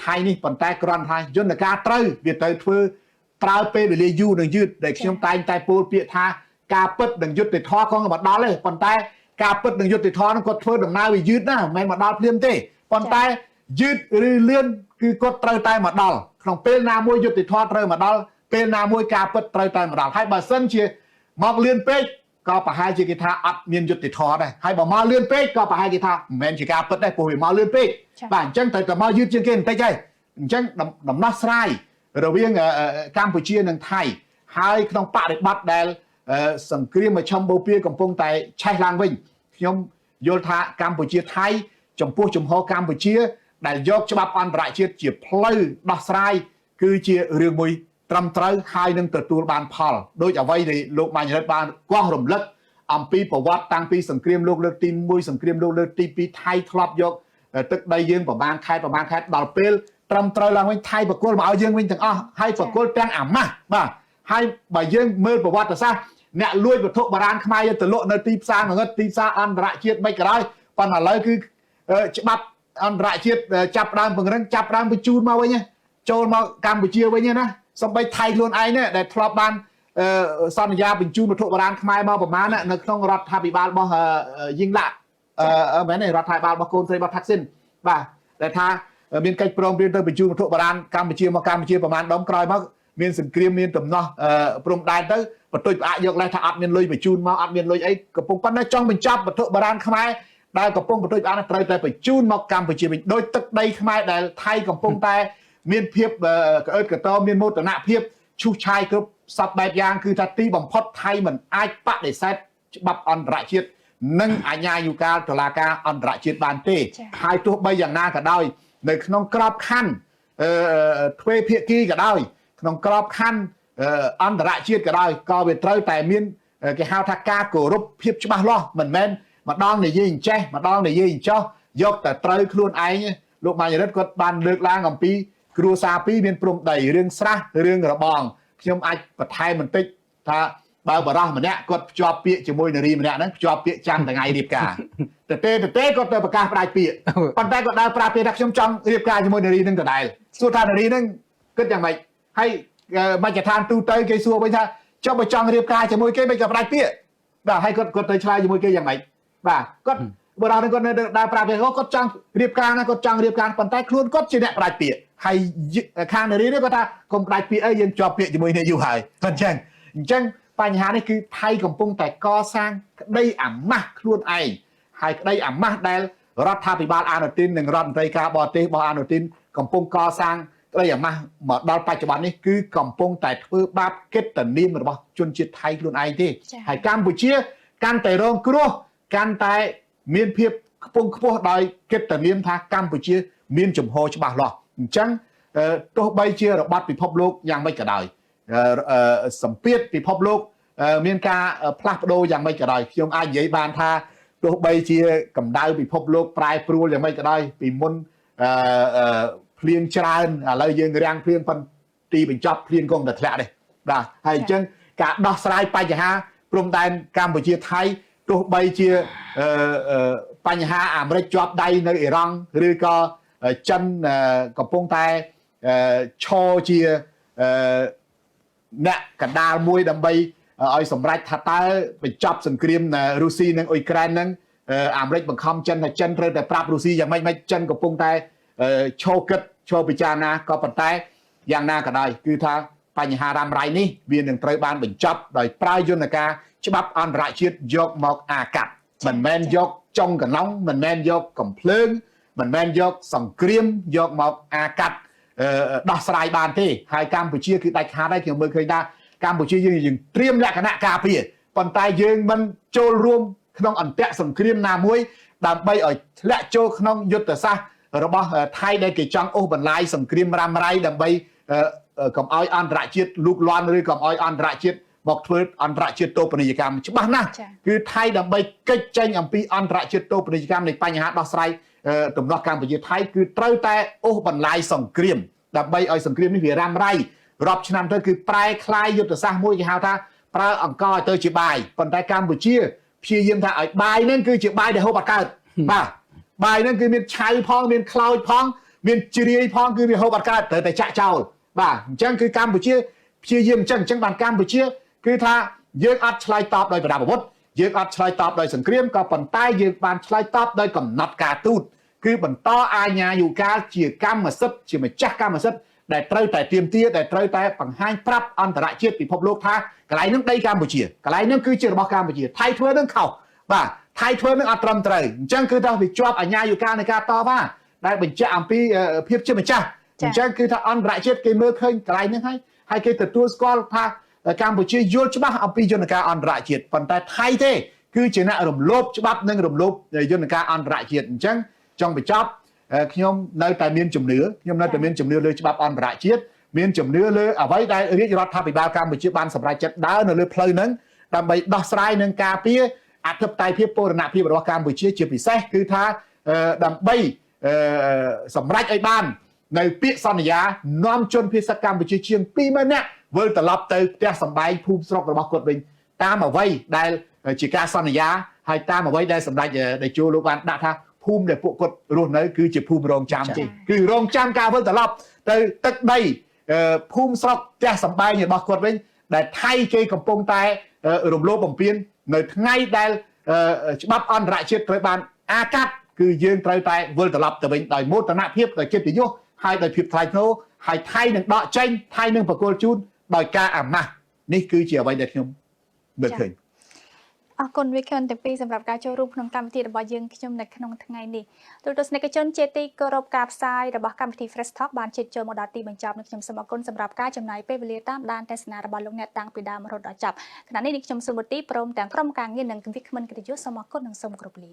ថៃនេះប៉ុន្តែគ្រាន់តែយន្តការត្រូវវាទៅធ្វើប្រើពេលវេលាយូរនិងយឺតដែលខ្ញុំតែងតែពោលពាក្យថាការពិតនិងយុត្តិធម៌ក៏មកដល់ទេប៉ុន្តែការពិតនិងយុត្តិធម៌នឹងគាត់ធ្វើដំណើរវាយឺតណាស់មិនមែនមកដល់ភ្លាមទេប៉ុន្តែយឺតឬលឿនគឺគាត់ត្រូវតែមកដល់ក្នុងពេលណាមួយយុត្តិធម៌ត្រូវមកដល់ពេលណាមួយការពិតត្រូវតែមកដល់ហើយបើសិនជាមកលឿនពេកក៏ប្រហែលជាគេថាអត់មានយុត្តិធម៌ដែរហើយបើមកលឿនពេកក៏ប្រហែលគេថាមិនមែនជាការពិតដែរព្រោះវាមកលឿនពេកបាទអញ្ចឹងត្រូវតែមកយឺតជាងគេបន្តិចហើយអញ្ចឹងដំណោះស្រាយរវាងកម្ពុជានិងថៃហើយក្នុងបរិបទដែលសង្គ្រាមមជ្ឈមបូព៌ាកំពុងតែឆេះឡើងវិញខ្ញុំយល់ថាកម្ពុជាថៃចំពោះជំហរកម្ពុជាដែលយកច្បាប់អន្តរជាតិជាផ្លូវដោះស្រាយគឺជារឿងមួយត្រឹមត្រូវហើយនឹងទទួលបានផលដោយអ្វីដែលលោកម៉ាញ់រិទ្ធបានកោះរំលឹកអំពីប្រវត្តិតាំងពីសង្គ្រាមលោកលើកទី1សង្គ្រាមលោកលើកទី2ថៃធ្លាប់យកទឹកដីយើងប្រមាណខេត្តដល់ពេលត្រឹមត្រូវឡើងវិញថៃបកគលមកឲ្យយើងវិញទាំងអស់ហើយបកគលទាំងអាម៉ាស់បាទហើយបើយើងមើលប្រវត្តិសាស្ត្រអ្នកលួចវត្ថុបុរាណខ្មែរទៅលក់នៅទីផ្សារងងឹតទីផ្សារអន្តរជាតិមិនក៏ដោយប៉ុន្តែឥឡូវគឺច្បាប់អន្តរជាតិចាប់ដើមពង្រឹងចាប់ដើមបញ្ជូនមកវិញចូលមកកម្ពុជាវិញណាសំបីថៃខ្លួនឯងនេះដែលធ្លាប់បានសន្យាបញ្ជូនវត្ថុបុរាណខ្មែរមកប្រមាណនៅក្នុងរដ្ឋាភិបាលរបស់យីងឡាក់មែនទេរដ្ឋាភិបាលរបស់កូនស្រីរបស់ថាក់ស៊ីនបាទ ដែលថាមានកិច្ចព្រមព្រៀងទៅបញ្ជូនវត្ថុបុរាណកម្ពុជាមកកម្ពុជាប្រមាណដុំក្រោយមកមានសង្គ្រាមមានដំណោះព្រំដែនទៅបន្ទុយផ្អាកយកលេសថាអត់មានលុយបញ្ជូនមកអត់មានលុយអីកំពុងប៉ុន្តែចង់បញ្ចប់វត្ថុបុរាណខ្មែរដែលកំពុងបន្ទុយផ្អាកត្រូវតែបញ្ជូនមកកម្ពុជាវិញដោយទឹកដីខ្មែរដែលថៃកំពុងតែមានភាពក្អើតកតមានមោទនភាពឈូសឆាយគ្រប់សពបែបយ៉ាងគឺថាទីបំផុតថៃមិនអាចបដិសេធច្បាប់អន្តរជាតិនិងអាជ្ញាយុកាតុលាការអន្តរជាតិបានទេហើយទោះបីយ៉ាងណាក៏ដោយនៅក្នុងក្របខ័ណ្ឌទ្វេភាគីក៏ដោយក្នុងក្របខ័ណ្ឌអន្តរជាតិក៏ដោយក៏វាត្រូវតែមានគេហៅថាការគោរពភាពច្បាស់លាស់មិនមែនម្ដងនិយាយអញ្ចេះម្ដងនិយាយអញ្ចោះយកតែត្រូវខ្លួនឯងលោកម៉ាញរិទ្ធគាត់បានលើកឡើងអំពីគ្រួសារពីរមានព្រំដីរឿងស្រះរឿងរបងខ្ញុំអាចបន្ថែមបន្តិចថាបើបរោះម្នាក់គាត់ភ្ជាប់ពាក្យជាមួយនារីម្នាក់ហ្នឹងភ្ជាប់ពាក្យចាំថ្ងៃរៀបការតែគាត់ទៅប្រកាសផ្ដាច់ពាក្យប៉ុន្តែគាត់ដើរប្រាប់ពាក្យថាខ្ញុំចង់រៀបការជាមួយនារីហ្នឹងដដែលសួរថានារីហ្នឹងគិតយ៉ាងម៉េចហើយមជ្ឈដ្ឋានទូទៅគេសួរវិញថាចុះបើចង់រៀបការជាមួយគេមិនក៏ផ្ដាច់ពាក្យបាទហើយគាត់ទៅឆ្លើយជាមួយគេយ៉ាងម៉េចបាទគាត់បរោះហ្នឹងគាត់នៅដើរប្រាប់គេគាត់ចង់រៀបការណាគាត់ចង់រៀបការប៉ុន្តែខ្លួនគាត់ជាអ្នកផ្ដាច់ពាក្យហើយខាងនារីនេះគាត់ថាកុំផ្ដាច់ពាក្យអីយើងជាប់ពាក្យជាមួយគ្នាយូរហើយអញ្ចឹងបញ្ហានេះគឺថៃកំពុងតែកសាងក្តីអាម៉ាស់ខ្លួនឯងហើយក្តីអាម៉ាស់ដែលរដ្ឋាភិបាលអាណូទីននិងរដ្ឋមន្ត្រីការបរទេសរបស់អាណូទីនកំពុងកសាងក្តីអាម៉ាស់មកដល់បច្ចុប្បន្ននេះគឺកំពុងតែធ្វើបាបកិត្តិនាមរបស់ជនជាតិថៃខ្លួនឯងទេហើយកម្ពុជាកាន់តែរងគ្រោះកាន់តែមានភាពខ្ពង់ខ្ពស់ដោយកិត្តិនាមថាកម្ពុជាមានជំហរច្បាស់លាស់អញ្ចឹងទោះបីជារបបពិភពលោកយ៉ាងម៉េចក៏ដោយសម្ពាធពិភពលោកមានការផ្លាស់ប្ដូរយ៉ាងម៉េចក៏ដោយខ្ញុំអាចនិយាយបានថាទោះបីជាកម្ដៅពិភពលោកប្រែប្រួលយ៉ាងម៉េចក៏ដោយពីមុនភ្លៀងច្រើនឥឡូវយើងរាំងភ្លៀងប៉ុន្តែទីបញ្ចប់ភ្លៀងគង់តែធ្លាក់ទេបាទហើយអញ្ចឹងការដោះស្រាយបញ្ហាព្រំដែនកម្ពុជាថៃទោះបីជាបញ្ហាអាមេរិកជាប់ដៃនៅអ៊ីរ៉ង់ឬក៏ចិនកំពុងតែឈរជាអ្នកកណ្ដាលមួយដើម្បីឲ្យសម្រេចថាតើបញ្ចប់សង្គ្រាមរុស្ស៊ីនិងអ៊ុយក្រែនហ្នឹងអាមេរិកបង្ខំចិនថាចិនត្រូវតែប្រាប់រុស្ស៊ីយ៉ាងម៉េចចិនកំពុងតែឈរគិតឈរពិចារណាក៏ប៉ុន្តែយ៉ាងណាក៏ដោយគឺថាបញ្ហារ៉ាំរ៉ៃនេះវានឹងត្រូវបានបញ្ចប់ដោយប្រើយន្តការច្បាប់អន្តរជាតិយកមកអាកាត់មិនមែនយកចុងកណ្ដុងមិនមែនយកកំភ្លើងមិនមែនយកសង្គ្រាមយកមកអាកាត់ដោះស្រាយបានទេហើយកម្ពុជាគឺដាច់ខាតហើយខ្ញុំមើលឃើញថាកម្ពុជាយើងត្រៀមលក្ខណៈការពារប៉ុន្តែយើងមិនចូលរួមក្នុងអន្តរសង្គ្រាមណាមួយដើម្បីឲ្យធ្លាក់ចូលក្នុងយុទ្ធសាស្ត្ររបស់ថៃដែលគេចង់អូសបន្លាយសង្គ្រាមរ៉ាំរ៉ៃដើម្បីកុំឲ្យអន្តរជាតិលូកលាន់ឬកុំឲ្យអន្តរជាតិមកធ្វើអន្តរជាតិតូបនីយកម្មច្បាស់ណាស់គឺថៃដើម្បីកិច្ចចេញអំពីអន្តរជាតិតូបនីយកម្មនៃបញ្ហាដោះស្រាយទំនាស់កម្ពុជាថៃគឺត្រូវតែអូសបន្លាយសង្គ្រាមដើម្បីឲ្យសង្គ្រាមនេះវារ៉ាំរ៉ៃរាប់ឆ្នាំទៅគឺប្រែคล้ายយុទ្ធសាស្ត្រមួយគេហៅថាប្រើអង្គរទៅជាបាយប៉ុន្តែកម្ពុជាព្យាយាមថាឲ្យបាយហ្នឹងគឺជាបាយដែលហូបអត់កើតបាទបាយហ្នឹងគឺមានឆៅផងមានខ្លោចផងមានជ្រាយផងគឺវាហូបអត់កើតត្រូវតែចាក់ចោលបាទអញ្ចឹងគឺកម្ពុជាព្យាយាមអញ្ចឹងបានកម្ពុជាគឺថាយើងអត់ឆ្លើយតបដោយប្រដាប់អាវុធយើងអត់ឆ្លើយតបដោយសង្គ្រាមក៏ប៉ុន្តែយើងបានឆ្លើយតបដោយកំណត់ការទូតគឺបន្តអាជ្ញាយុកាលជាកម្មសិទ្ធិជាម្ចាស់កម្មសិទ្ធិដែលត្រូវតែទាមទារដែលត្រូវតែបង្ហាញប្រាប់អន្តរជាតិពិភពលោកថាកន្លែងហ្នឹងដីកម្ពុជាកន្លែងហ្នឹងគឺជារបស់កម្ពុជាថៃធ្វើហ្នឹងខុសបាទថៃធ្វើហ្នឹងអត់ត្រឹមត្រូវអញ្ចឹងគឺថាវាជាប់អាជ្ញាយុកាលនៃការតបដែលបញ្ជាក់អំពីភាពជាម្ចាស់អញ្ចឹងគឺថាអន្តរជាតិគេមើលឃើញកន្លែងហ្នឹងហើយគេទទួលស្គាល់ថាកម្ពុជាយល់ច្បាស់អំពីយន្តការអន្តរជាតិប៉ុន្តែថៃទេគឺជាអ្នករំលោភច្បាប់និងរំលោភយន្តការអន្តរជាតិអញ្ចឹងចង់បញ្ចប់ខ្ញុំនៅតែមានជំនឿលើច្បាប់អន្តរជាតិមានជំនឿលើអ្វីដែលរាជរដ្ឋាភិបាលកម្ពុជាបានសម្រេចចិត្តដើរនៅលើផ្លូវហ្នឹងដើម្បីដោះស្រាយនឹងការពារអធិបតេយ្យភាពបូរណភាពរបស់កម្ពុជាជាពិសេសគឺថាដើម្បីសម្រេចឲ្យបាននៅពាក្យសន្យានាំជនភៀសកម្ពុជាជាង 20000 នាក់វិលត្រឡប់ទៅផ្ទះសម្បែងភូមិស្រុករបស់គាត់វិញតាមអ្វីដែលជាការសន្យាហើយតាមអ្វីដែលសម្ដេចតេជោលោកបានដាក់ថាភូមិដែលពួកគាត់រស់នៅគឺជាភូមិរងចាំទេគឺរងចាំការវិលត្រឡប់ទៅទឹកដីភូមិស្រុកផ្ទះសម្បែងរបស់គាត់វិញដែលថៃគេកំពុងតែរំលោភបំពាននៅថ្ងៃដែលច្បាប់អន្តរជាតិត្រូវបានអាកាត់ គឺយើងត្រូវតែវិលត្រឡប់ទៅវិញដោយមោទនភាពដោយកិត្តិយសហើយដោយភាពថ្លៃថ្នូរហើយថៃនឹងដកចេញថៃនឹងប្រគល់ជូនដោយការអាម៉ាស់នេះគឺជាអ្វីដែលខ្ញុំមើលឃើញ អរគុណវិក្កាមទាំងពីរសម្រាប់ការចូលរួមក្នុងកម្មវិធីរបស់យើងខ្ញុំនៅក្នុងថ្ងៃនេះទូទស្សនិកជនជាទីគោរពការផ្សាយរបស់កម្មវិធី Fresh Talk បានជិតចូលមកដល់ទីបញ្ចប់និងខ្ញុំសូមអរគុណសម្រាប់ការចំណាយពេលវេលាតាមដានទស្សនារបស់លោកអ្នកតាំងពីដើមរហូតដល់ចប់ខណៈនេះខ្ញុំសូមវត្តទីព្រមទាំងក្រុមការងារនិងវិក្កាមកិត្តិយសសូមអរគុណនិងសូមគោរពលា